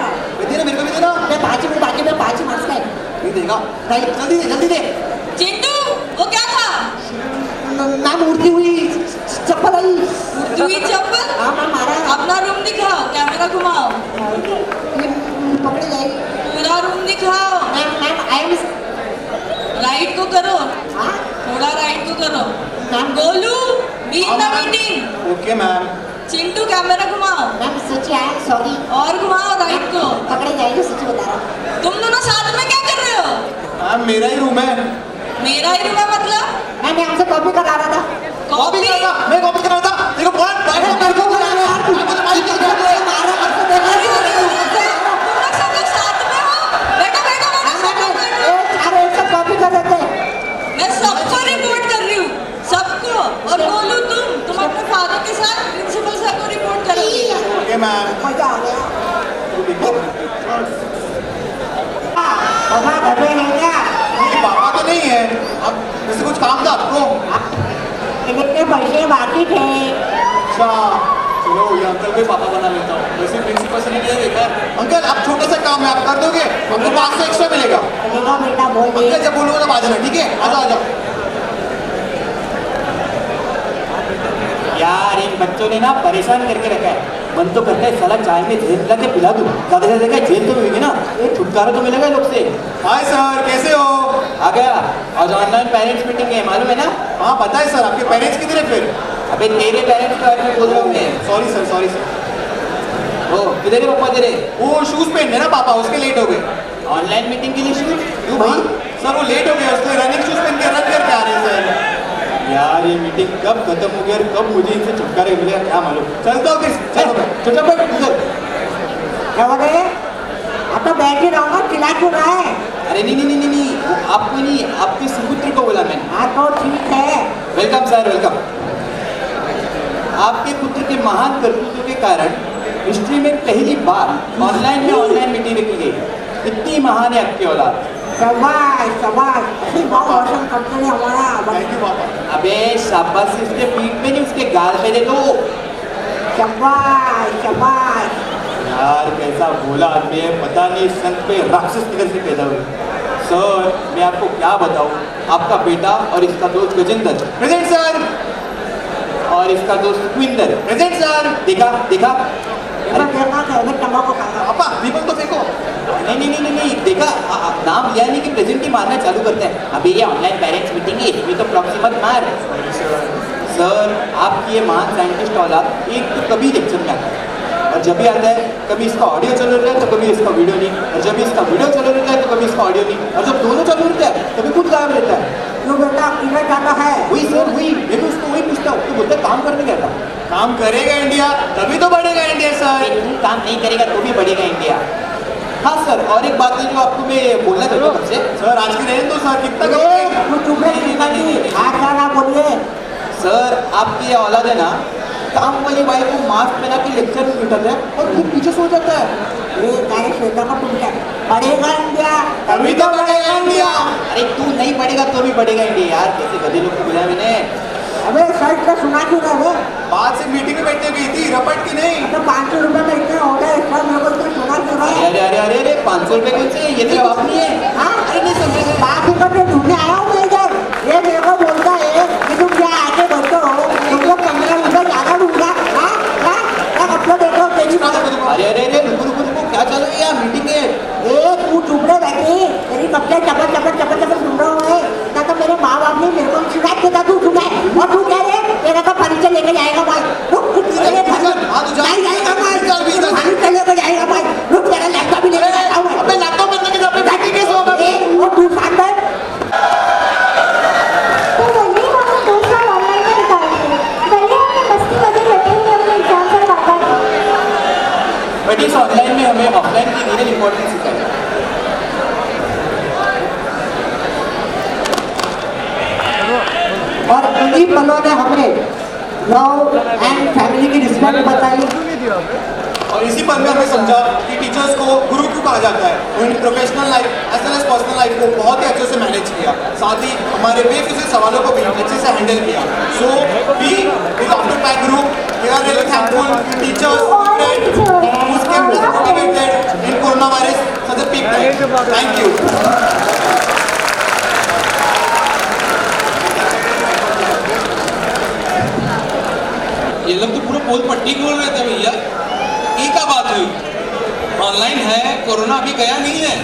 देना मेरे को भी देना। मैं 5 मिनट बाकी में 5 ही मार्क्स का है। नहीं देगा। नहीं जल्दी दे। चिंटू वो क्या था? मैम उड़ती हुई चप्पल आई। उड़ती हुई चप्पल? हाँ मैम मारा। अपना रूम दिखाओ, कैमरा घुमाओ। ये पकड़ी जाएगी। पूरा रूम दिखाओ। मैम आई एम राइट को करो। हाँ थोड़ा राइट को करो। Ma'am Golu be in the meeting. Okay ma'am. Chintu camera घुमाओ। मैम सच्ची आई एम सॉरी। और घुमाओ राइट को। पकड़े जाएगी, सच्ची बता रहा हूँ। तुम दोनों साथ में क्या कर रहे हो? मैम मेरा ही रूम है। मेरा ही रूम है मतलब? मैं हमसे कॉपी करा रहा था। कॉपी? मैं कॉपी कर रहा था। देखो पॉइंट मेरे को बुला रहा है। तुम लोग सब लोग साथ में हो? बैठो अरे सब कॉपी कर रहे थे। मैं सबको रिपोर्ट कर रही हूँ, सबको। और बोलू तुम अपने फादर के साथ प्रिंसिपल सर को रिपोर्ट करोगी। Okay ma'am. मजा आ गया। पापा घर पे नहीं क्या? नहीं पापा तो नहीं है। अब वैसे कुछ काम था आपको? कितने पैसे बाकी थे? अच्छा चलो ये अंकल को पापा बना लेता हूँ। वैसे प्रिंसिपल से नहीं देखा। अंकल आप छोटा सा काम है, आप कर दोगे? हमको 500 एक्स्ट्रा मिलेगा। चलेगा बेटा, बोल दे। अंकल जब बोलूँगा तब आ जाना, ठीक है? आ जाओ। यार इन बच्चों ने ना परेशान करके रखा है। मन तो करता है साला चाय में जेल ला के पिला दूं। ज्यादा से ज्यादा जेल तो मिलेगी ना, ये छुटकारा तो मिलेगा लोग से। हाय सर कैसे हो? आ गया। आज ऑनलाइन पेरेंट्स मीटिंग है, मालूम है ना? हाँ पता है सर। आपके पेरेंट्स किधर है फिर? अबे तेरे पेरेंट्स के बारे में बोल रहा हूँ मैं। Sorry sir. ओ किधर है पापा तेरे? वो शूज पहनने ना पापा, उसके लेट हो गए। ऑनलाइन मीटिंग के लिए शूज? क्यों भाई? सर वो लेट हो गया, उसके रनिंग शूज पहन के रन करके आ रहे हैं सर। यार ये मीटिंग कब खत्म हो गया और कब मुझे इनसे छुटकारा मिलेगा क्या मालूम। चलता हूँ चलो चुपचाप बैठ उधर। क्या हो गए? अब तो बैठ ही रहूंगा, चिल्ला क्यों रहा है? अरे नहीं वो आपको नहीं, आपके सुपुत्र को बोला मैंने। हाँ तो ठीक है। Welcome sir welcome. आपके पुत्र के महान कर्तृत्व के कारण हिस्ट्री में पहली बार ऑनलाइन मीटिंग रखी गई। इतनी महान है आपकी औलाद। शाबाश बहुत रोशन करते हैं हमारा। थैंक यू पापा। अबे शाबाश इसके पीठ में नहीं, उसके गाल पे दे दो। शाबाश। यार कैसा भोला आदमी है, पता नहीं संत पे राक्षस किधर से पैदा हुए। सर मैं आपको क्या बताऊं, आपका बेटा और इसका दोस्त गजेंद्र प्रेजेंट सर। और इसका दोस्त कुविंदर प्रेजेंट सर। देखा। तंबाकू खाना। पापा दीपक तो फेंको। नहीं देखा। नाम लिया नहीं कि प्रेजेंट ही मारना चालू करते हैं। अभी ये ऑनलाइन पेरेंट्स मीटिंग है, इसमें तो प्रॉक्सी मत मार। सर आपकी ये महान साइंटिस्ट औलाद एक तो कभी लेक्चर में आता है और जब भी आता है कभी इसका ऑडियो चालू रहता है तो कभी इसका वीडियो नहीं, और जब इसका वीडियो चालू रहता है तो कभी इसका ऑडियो नहीं, और जब दोनों चालू रहता है तभी खुद गायब रहता है। क्यों बेटा किधर जाता है? वही सर वही, मैं भी उसको वही पूछता हूँ। तो बोलता है काम करने गया था। काम करेगा इंडिया तभी तो बढ़ेगा इंडिया सर। तू काम नहीं करेगा तो भी बढ़ेगा इंडिया। हाँ सर और एक बात है जो आपको मैं बोलना चाहता हूँ सबसे। सर आज की रहने दो सर, कितना करोगे? तू चुप रह, हाथ ना बोलिए। सर आपकी ये औलाद है ना, काम वाली बाई को मास्क पहना के लेक्चर में बिठाता है और खुद पीछे सो जाता है। ये तारे श्वेता का तुम क्या बढ़ेगा इंडिया तभी तो बढ़ेगा इंडिया। अरे तू नहीं पढ़ेगा तो भी बढ़ेगा इंडिया। यार कैसे गधे लोग को बुलाया मैंने। अबे सर का सुना क्यों रहे? बात से मीटिंग में बैठने गई थी, रपट की नहीं। तो 500 रुपए में इतने हो गए, सर मेरे को तो सुना क्यों रहे? अरे 500 रुपए कौन से? ये तेरा बाप नहीं है। हाँ अरे नहीं समझे 5 रुपए ढूंढने आया हूँ मैं इधर। ये मेरे को बोलता है कि तुम क्या आके बैठो हो, तुमको 15 रुपए ज्यादा दूंगा। क्या कपड़े देखो तेरी। अरे रुको क्या चालू है यार, मीटिंग है। ए तू चुप रहे बैठी, तेरी कपड़े चपल सुन रहा हूँ। ना तो मेरे माँ बाप ने मेरे को शिकायत देता तू सुना और तू कह रहे तेरा तो फर्नीचर लेके जाएगा भाई। रुक नहीं जाएगा भाई, फर्नीचर लेके जाएगा भाई। रुक तेरा लैपटॉप भी लेके जाता हूँ। अबे लैपटॉप बंद करके अपने बैठने कैसे होगा? और तू साथ बैठ। तो वही हम 2 साल ऑनलाइन में निकालेंगे। पहले हमने मस्ती मजे करते हुए अपने एग्जाम पर वापस। बट इस ऑनलाइन में हमें ऑफलाइन की रियल इम्पोर्टेंस सिखाई। इन्हीं पलों ने हमें लव एंड फैमिली की रिस्पेक्ट बताई। और इसी पर में हमें समझा कि टीचर्स को गुरु क्यों कहा जाता है। उन्होंने professional life as well as personal life को बहुत ही अच्छे से मैनेज किया, साथ ही हमारे बेफिज़ूल सवालों को भी अच्छे से हैंडल किया। So we with after pack group we are really thankful teachers who kept us motivated in coronavirus such a peak time. Thank you. ये लोग तो पूरा पोल पट्टी खोल रहे थे भैया। एक का बात हुई, ऑनलाइन है, कोरोना अभी गया नहीं है,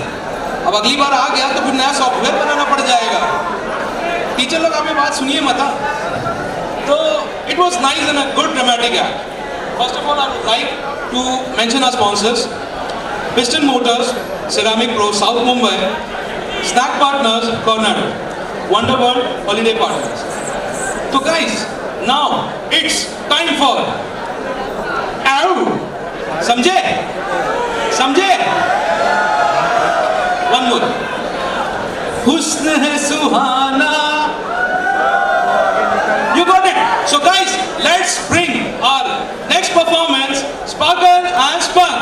अब अगली बार आ गया तो फिर नया सॉफ्टवेयर बनाना पड़ जाएगा। टीचर लोग आपकी बात सुनिए मत। तो it was nice and a good dramatic act. First of all I would like to mention our sponsors, Piston Motors, Ceramic Pro South Mumbai, snack partners Karnataka, Wonder World holiday partners. तो guys now it's time for समझे समझे one more हुस्न है सुहाना। You got it. So guys, let's bring our next performance, Sparkle and Spun.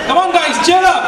Come on guys, cheer up.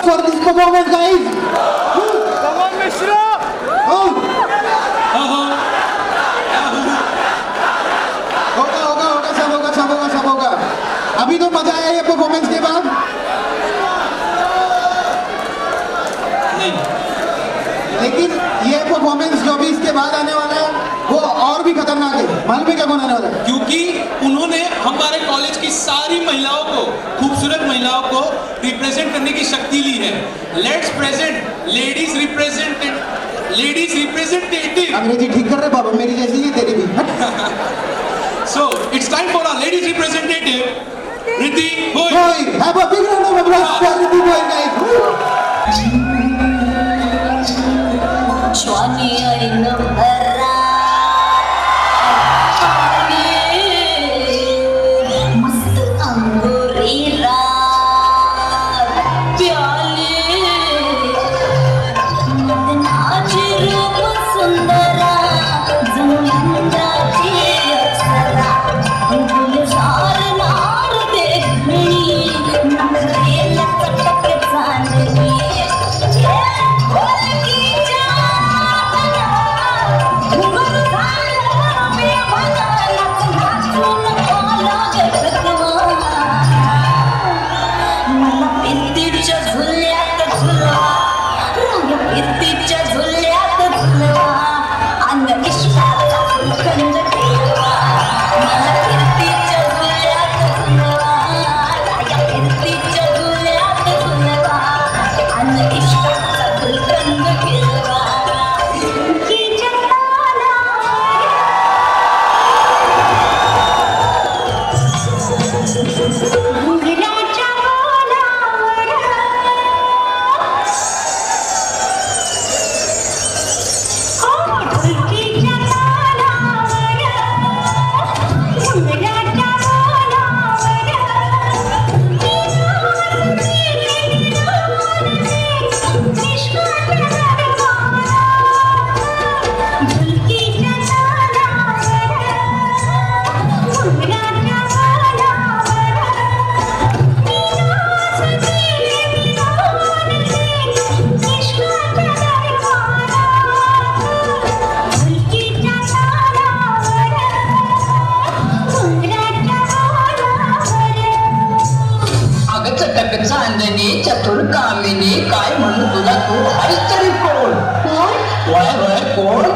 For this performance, guys. Come on, Mishra. होगा। अभी तो मजा आया ये परफॉर्मेंस के बाद? नहीं। लेकिन ये परफॉर्मेंस जो भी इसके बाद आने वाला है वो और भी खतरनाक है। मालूम है क्या कौन आने वाला है? क्योंकि उन्होंने हमारे कॉलेज की सारी महिलाओं को, खूबसूरत महिलाओं को रिप्रेजेंट करने की शक्ति ली है। Let's present ladies representative. अंग्रेजी ठीक कर रहे बाबा, मेरी जैसी ही तेरी भी। So it's time for our ladies representative, Riddhi Bhoi. Have a big round of applause for Riddhi Bhoi, guys. सुंदरा फिरतीच्या झुल्यात झुलवा राया फिरतीच्या झुल्यात झुलवा अन्न इश्काचा फुलकंद केलवा मला फिरतीच्या झुल्यात झुलवा राया फिरतीच्या झुल्यात झुलवा अन्न इश्काचा फुलकंद केलवा चांदणी चतुर्कामिनी काय म्हणू तुला तू आहेस तरी कोण कोण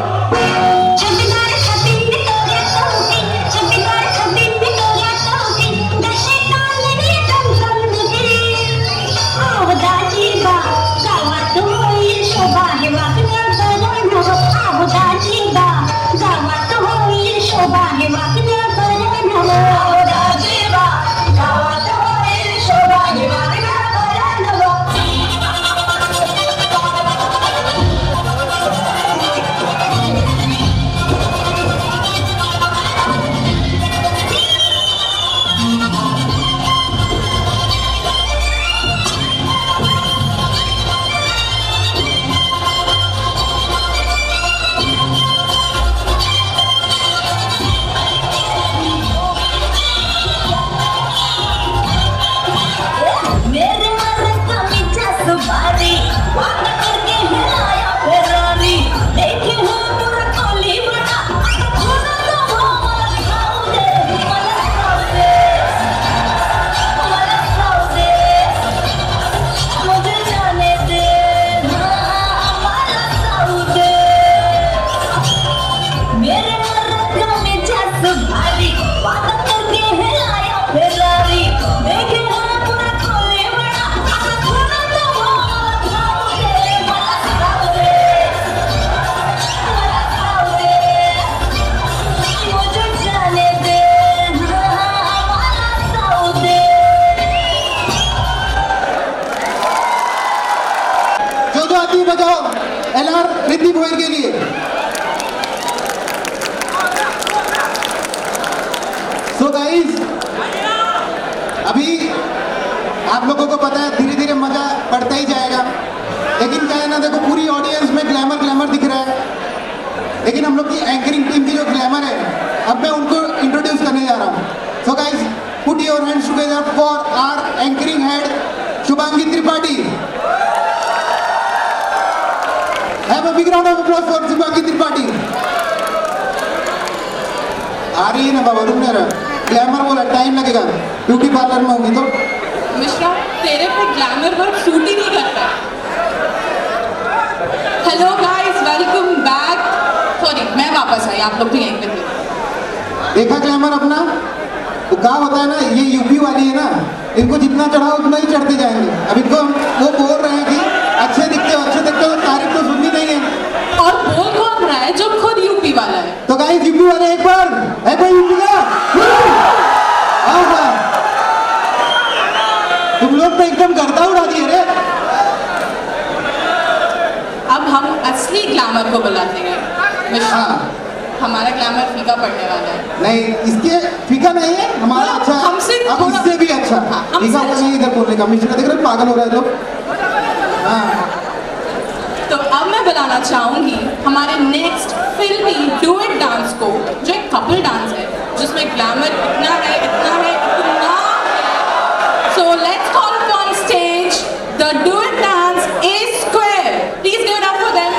रिद्धि भोयर के लिए सो गाइस अभी आप लोगों को पता है धीरे धीरे मजा बढ़ता ही जाएगा, लेकिन क्या है ना, देखो पूरी ऑडियंस में ग्लैमर दिख रहा है, लेकिन हम लोग की एंकरिंग टीम की जो ग्लैमर है अब मैं उनको इंट्रोड्यूस करने जा रहा हूँ। So guys put your hands together for our anchoring head Shubhangi Tripathi. Have a big round of applause for Shubhangi Tripathi. आ रही है ना बाबा, रुक नहीं रहा, ग्लैमर बोला टाइम लगेगा, ब्यूटी पार्लर में होगी तो। मिश्रा तेरे पे ग्लैमर वर्क शूट ही नहीं करता। Hello guys, welcome back. Sorry मैं वापस आई, आप लोग भी यहीं पे थे। देखा ग्लैमर अपना, तो क्या होता है ना, ये यूपी वाली है ना, इनको जितना चढ़ाओ उतना ही चढ़ते जाएंगे। अब इनको वो बोल रहे हैं कि अच्छे दिखते हो, तारीफ तो सुननी नहीं है। और बोल कौन रहा है जो खुद यूपी वाला है? तो गाइस यूपी वाले एक बार यूपी का तुम लोग तो एकदम गर्दा उड़ा दिए रे। अब हम असली ग्लैमर को बुलाते हैं मिश्रा। हमारा ग्लैमर फीका पड़ने वाला है। नहीं, इसके फीका नहीं है, हमारा अच्छा है, हमसे अब इससे भी अच्छा। फीका बोलने नहीं, इधर बोलने का। मिश्रा देख रहे पागल हो रहा है लोग। तो अब मैं बुलाना चाहूंगी हमारे नेक्स्ट फिल्मी डुएट डांस को, जो एक कपल डांस है जिसमें ग्लैमर इतना है, इतना है, इतना है। So let's call on stage the duet dance A square. Please give it up for them.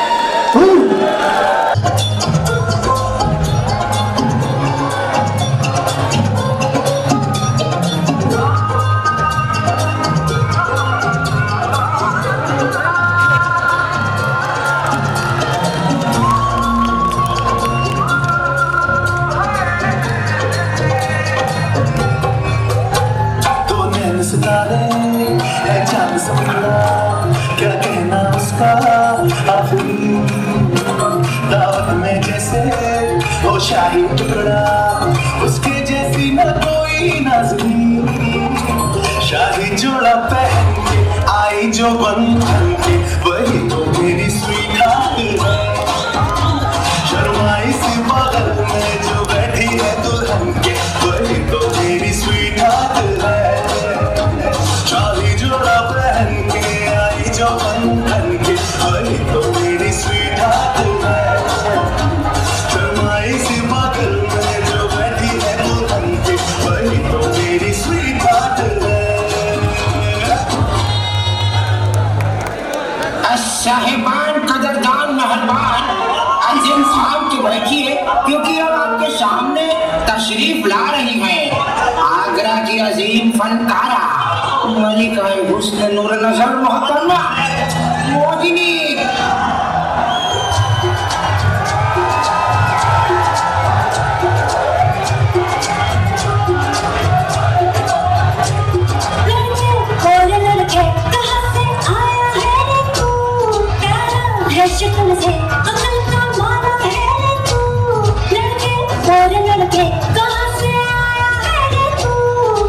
टुकड़ा क्या कहना उसका आखिरी दावत में जैसे वो शाही टुकड़ा उसके जैसी न कोई नाज़नीन शाही जोड़ा पहन के आई जो बंधन के वही तो मेरी स्वीट हार्ट है शर्माई सी बगल में जो बैठी है दुल्हन के वही तो मेरी स्वीट हार्ट है शाही जोड़ा पहन के आई जो बंधन के वही तो मेरी स्वीट हार्ट है शर्माई सी बगल में जो बैठी है दुल्हन के वही तो मेरी स्वीट हार्ट है साहिबान कदरदान मेहरबान अजीम साहब की बैठिए क्योंकि अब आपके सामने तशरीफ ला रही है आगरा की अजीम फनकारा मलिका हुस्न नूर नजर मोहतरमा मोदिनी शक्ल से अकल का मारा है तू लड़के और लड़के कहाँ से आया है तू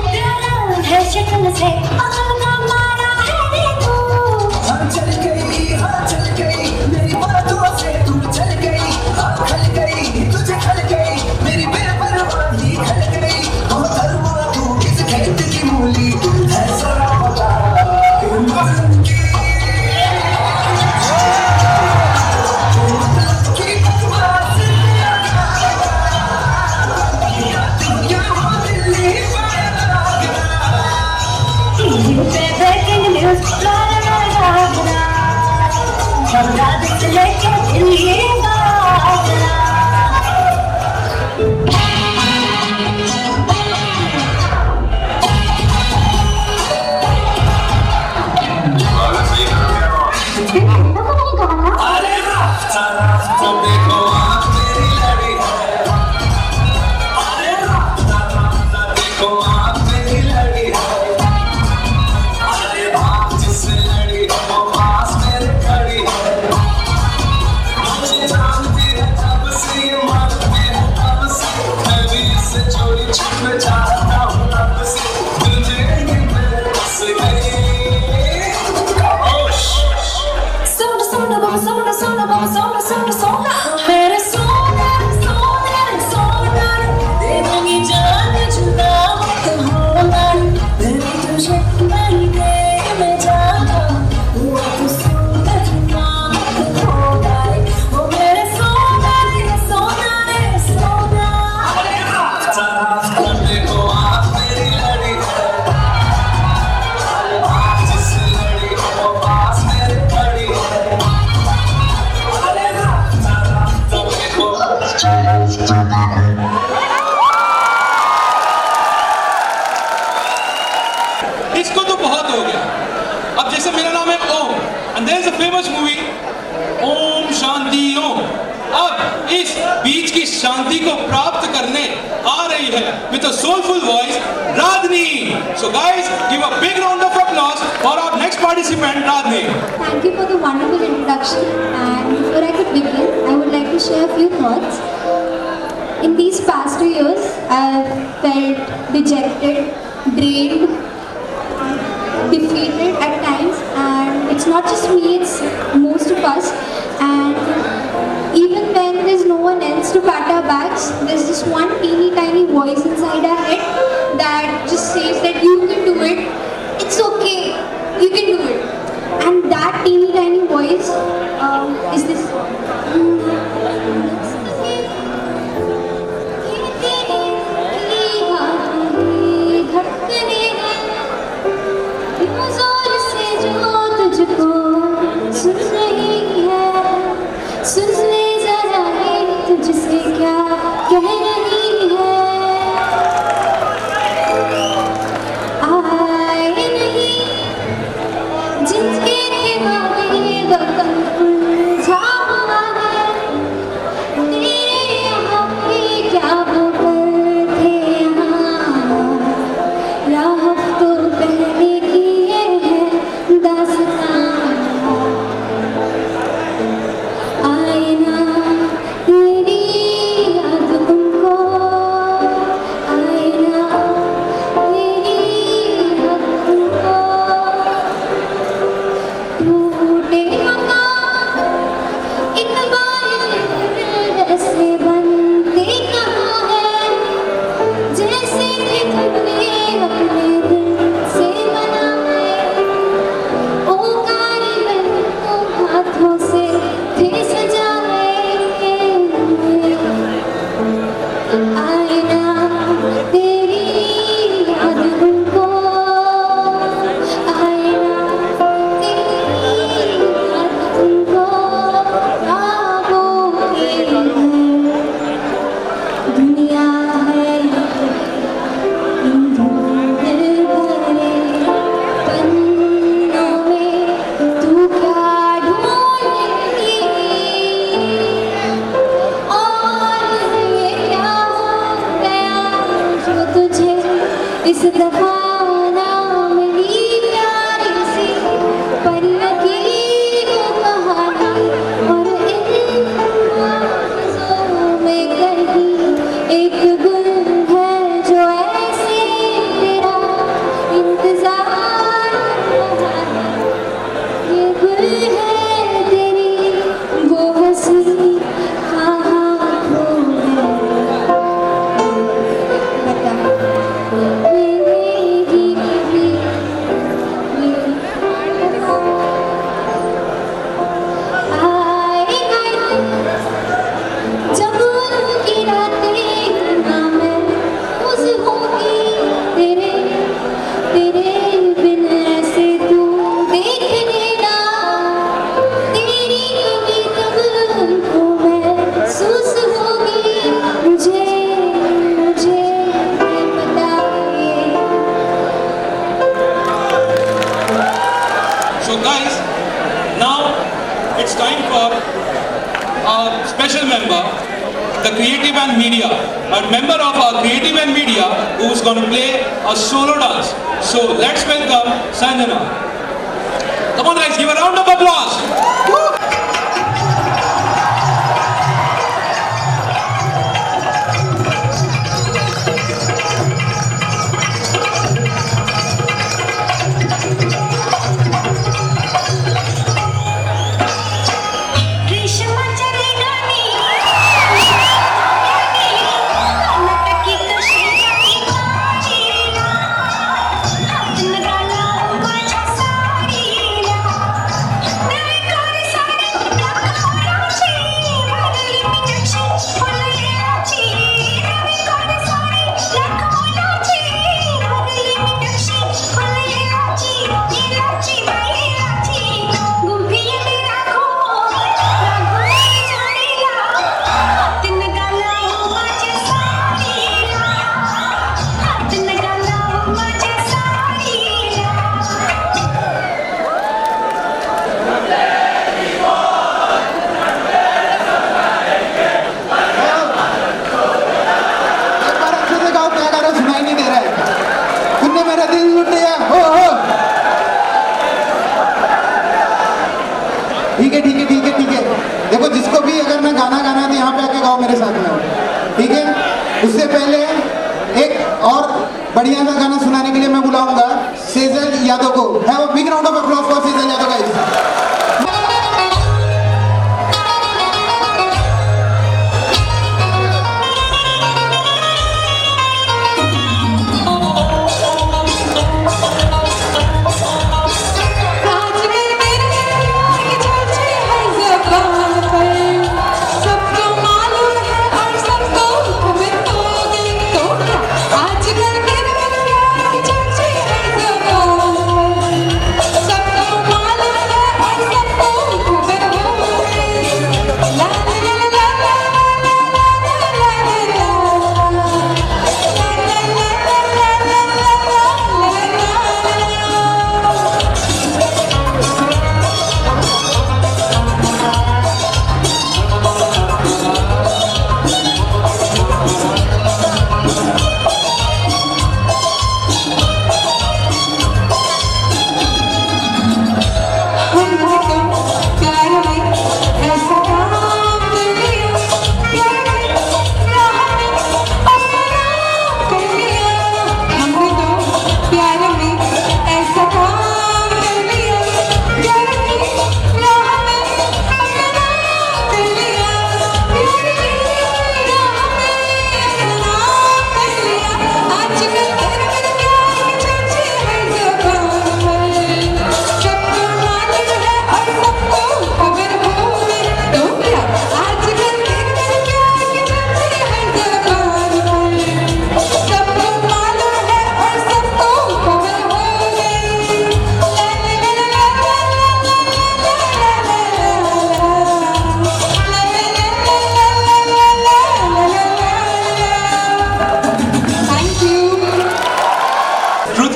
प्यारा है शक्ल से अकल का मारा है तू हाँ चल गई मेरी बातों से तू चल गई हाँ खल गई तुझे खल गई मेरी बेपरवाही खल गई और तरुआ तू किस खेत की मूली है जरा बता इसको तो बहुत हो गया। अब जैसे मेरा नाम है ओम and there is a famous movie Om Shanti Om. अब इस बीच की शांति को प्राप्त करने आ रही है with a soulful voice राधनी। So guys, give a big round of applause for our next participant Radhni. Thank you for the wonderful introduction, and before I could begin, I would like to share a few thoughts. In these past 2 years, I have felt dejected, drained, defeated at times, and it's not just me, it's most of us. And even when there's no one else to pat our backs, there's just one teeny tiny voice inside our head that just says that you can do it, it's okay, you can do it. And that teeny tiny voice is this सुन रही है, सुन ले जरा ये तुझसे क्या कह रही है। आए नहीं जिनके दिवाले वतन उलझा हुआ है, तेरे यहाँ पे क्या वो पल थे यहाँ, राह तो पहले किए हैं दास गुल है तेरी वो हंसी कहाँ खो गई बता मिलेगी आएगा जब उनकी रातें ना मैं उस होंगी तेरे तेरे बिन ऐसे तू देख लेना तेरी कभी तब को महसूस होगी मुझे मुझे बताइए। So guys, now it's time for our special member, the Creative and Media. A member of our Creative and Media who is going to play a solo dance. So let's welcome Sanjana. Come on guys, give a round of applause. ठीक है ठीक है ठीक है ठीक है। देखो जिसको भी अगर मैं गाना गाना है तो यहाँ पे आके गाओ मेरे साथ में, ठीक है। उससे पहले एक और बढ़िया सा गाना सुनाने के लिए मैं बुलाऊंगा सेजल यादव को। Have a big round of applause for Sejal Yadav guys.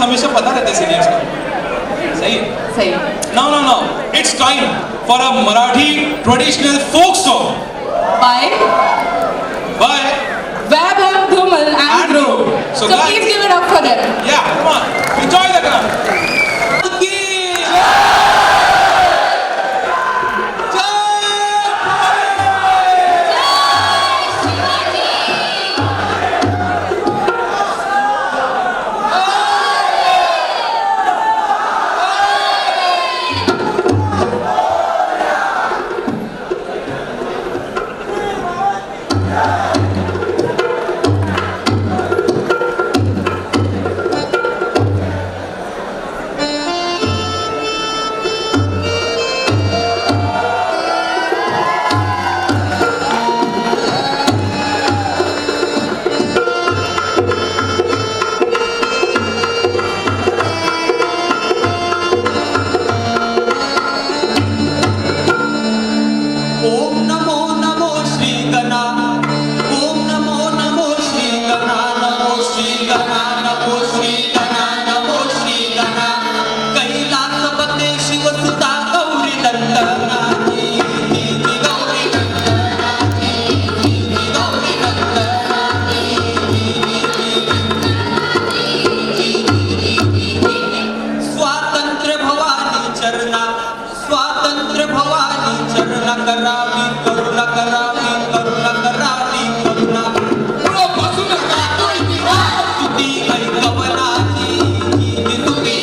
हमेशा पता रहता है सीनियर्स को, सही है? सही। No, no, no. It's time for a Marathi traditional folk song by Vaibhav Dhumal and Group. So guys, please give it up for them. Yeah, come on. Enjoy the crowd. Bhavani चरण करावी करुणा करावी करुणा करावी करुणा तुझी ऐकवनाची तुझी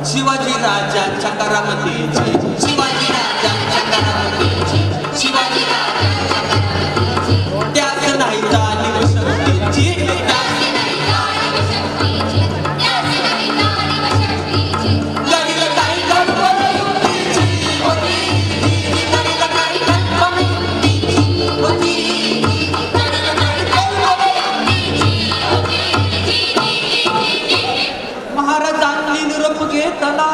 शिवाजी राजांच्या करामतीची शिवाजी राजांच्या करामतीची शिवाजी राजांच्या करामतीची त्याच नाही जाणीव शक्तीची त्याच नाही जाणीव शक्तीची त्याच नाही जाणीव शक्तीची गरीब काही कल्पना युक्तीची होती गरीब काही कल्पना युक्तीची होती गरीब काही कल्पना युक्तीची होती महाराजांनी निरोप घेतला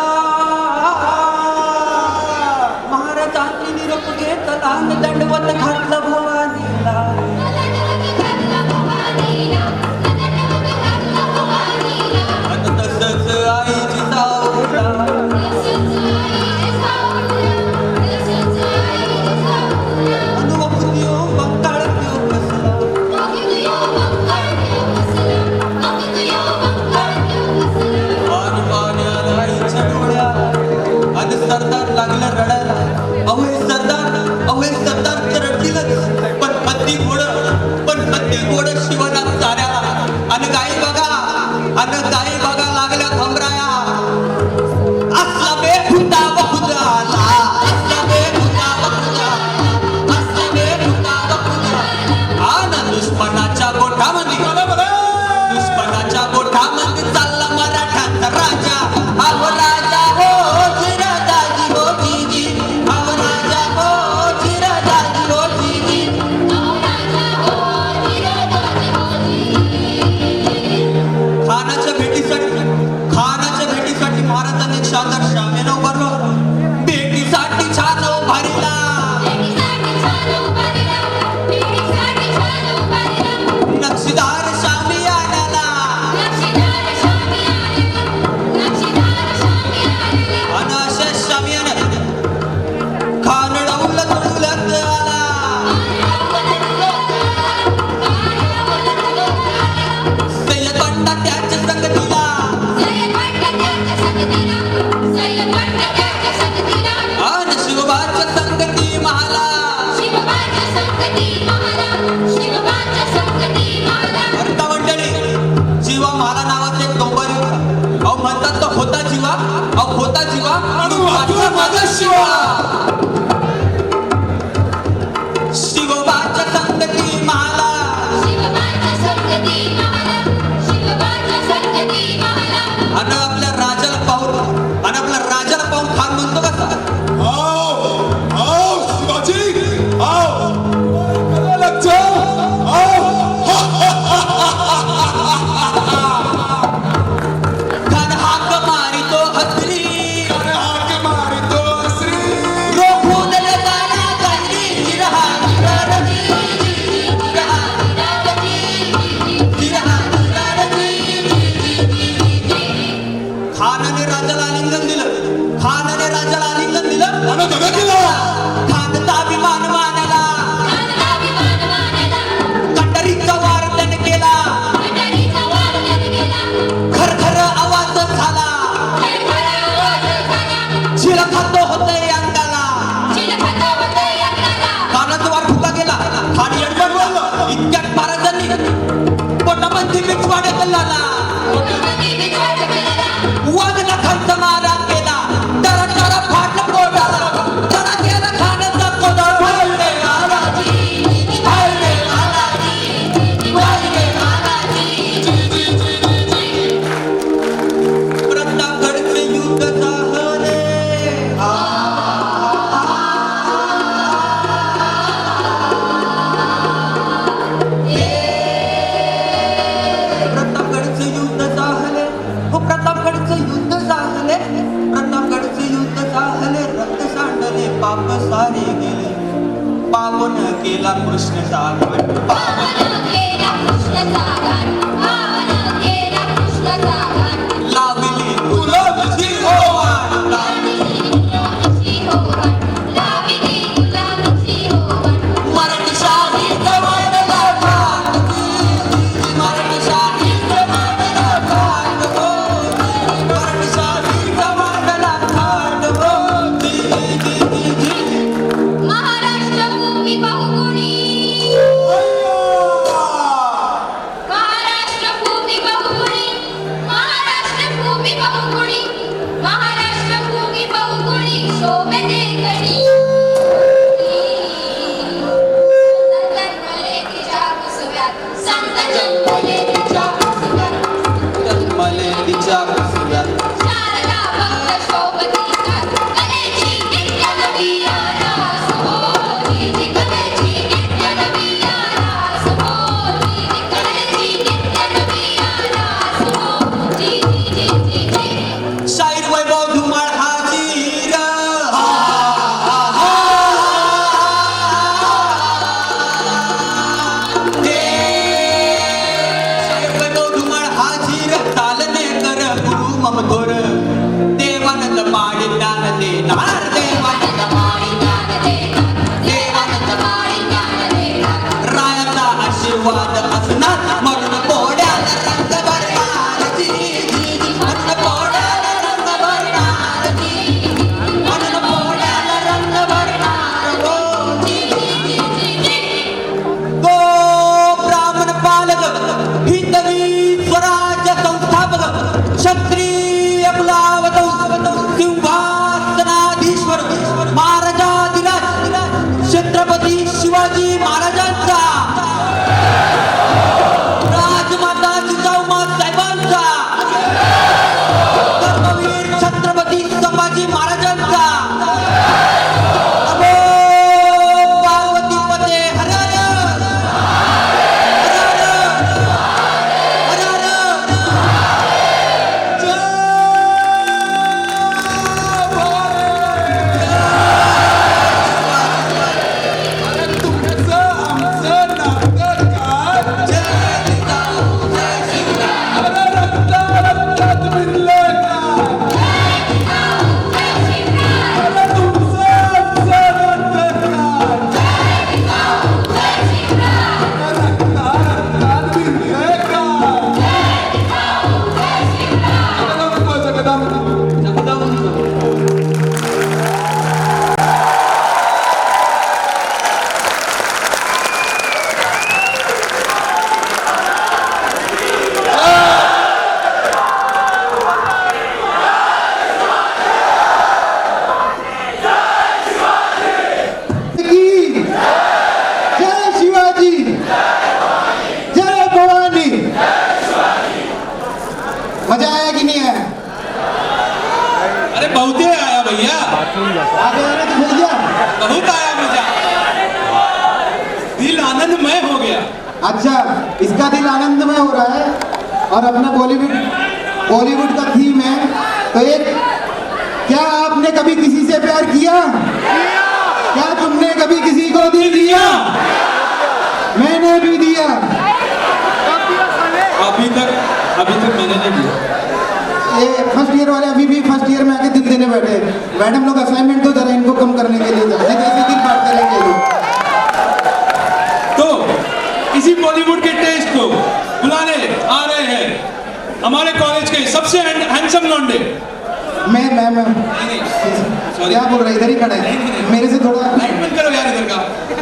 शामियान्यात खानडवलं तुडुलत आला सय्यदवांडा त्याच्या संगतीला आन शिवबाच्या संगती महाला अर्धा मंडळी जीवा मला नावाचं एक डोंगर होता अहो म्हणतात तो होता जीवा अहो होता जीवा आणि वाटला माझा शिवा शिवबाच्या संगती मला आणि आपल्या राजाला पाहून खान म्हणतो कसा शिवाजी आओ लग जाओ आओ खान हाक मारितो हसरी रोखून लगाना गंदी जिरहा खानाने राजाला आलिंगन दिलं खानचा अभिमान मानला कटारीचा वार त्याने केला खरखर आवाज झाला शिळ खातो होतंय अंगाला खानाचा वार फुका गेला खान यडबडला इतक्यात महाराजांनी पोटामध्ये बिछवाडे कल्लाला वागला खानचा मारा केला टरा फाटला पोटाला टरा केला खानाचा कोदळ वाळले प्रतापगडचे युद्ध झाले प्रतापगडचे युद्ध झाले हो प्रतापगडचे युद्ध झाले रक्त सांडले पाप सारे गेले पावन केला कृष्ण सागर लावली गुलाबची ओवाळ मराठी शाहीचा वाडला घाट मराठी शाहीचा वाडला घाट मराठी शाहीचा वाडला घाट महाराष्ट्र भूमी बहुगुणी महाराष्ट्र भूमी बहुगुणी महाराष्ट्र भूमी बहुगुणी महाराष्ट्र भूमी बहुगुणी शोभे देखणी संत जन्मले तिच्या कुसुम्यात जन्मले तिच्या कुसुम्यात शारदा भक्त शोभतीच्यात कलेची नित्य नवीयाना समोर कलेची नित्य नवीयाना समोर कलेची नित्य नवीयाना समोर शाहीर वैभव धुमाळ हाजीर प्यार है तो भैया बहुत आया मजा, दिल आनंदमय हो गया। अच्छा, इसका दिल आनंदमय हो रहा है और अपना बॉलीवुड का थीम है तो एक, क्या आपने कभी किसी से प्यार किया? क्या तुमने कभी किसी को दिल दिया? मैंने भी दिया। अभी तक मैंने नहीं दिया। ये फर्स्ट ईयर वाले अभी भी फर्स्ट ईयर में आके दिल देने बैठे। मैडम लोग असाइनमेंट तो जरा इनको कम करने के लिए जाते कैसे दिल बांट करेंगे लोग। तो इसी बॉलीवुड के टेस्ट को बुलाने आ रहे हैं हमारे कॉलेज के सबसे हैंडसम लौंडे। मैं क्या बोल रहा है, इधर ही खड़ा है, मेरे से थोड़ा लाइट बंद करो यार इधर का।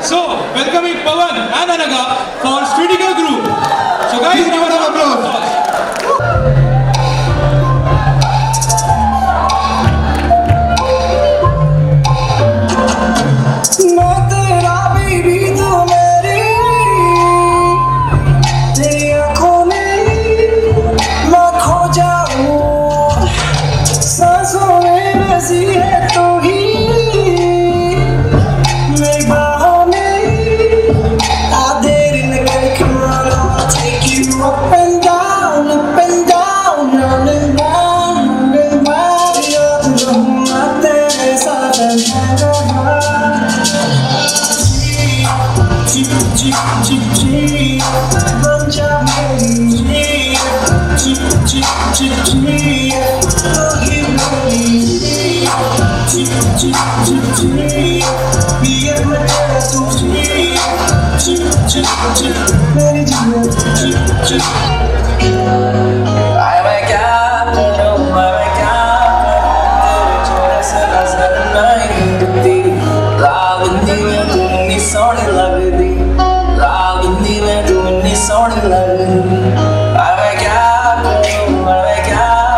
So welcoming Pawan and Anagha for theatrical group. So guys, give a applause. मैं तेरा बेबी तू मेरी, तेरी आँखों में मैं खो जाऊं, सांसों में बसी है तू ही, मेरी बाहों में आधे दिन करके I'll take you up and down, round and round, याद रहूंगा तेरे साथ है। बन जा मेरी सोहनी लगदी, लागदी में तू इन्नी सोहनी लगदी। मैं क्या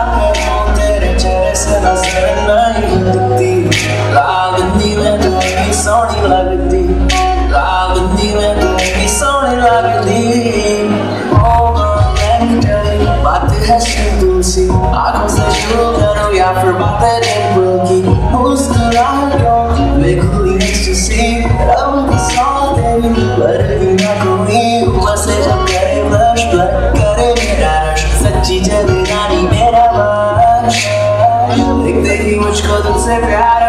करूं तेरे चेहरे से नजर नहीं हटती, लागदी में तू इन्नी सोहनी लगदी, लागदी में तू इन्नी सोहनी लगदी। बात है सिंदूर सी, आँखों से शुरू करो या फिर बातें डिंपल की, मुस्कुराहटों में खुली ecstasy, रब की सौत तेरी पर ना कोई, ऊपर से जब करे blush करे मेरा रश, सच्ची जगह रानी मेरा वश, देखते ही मुझको तुझसे प्यार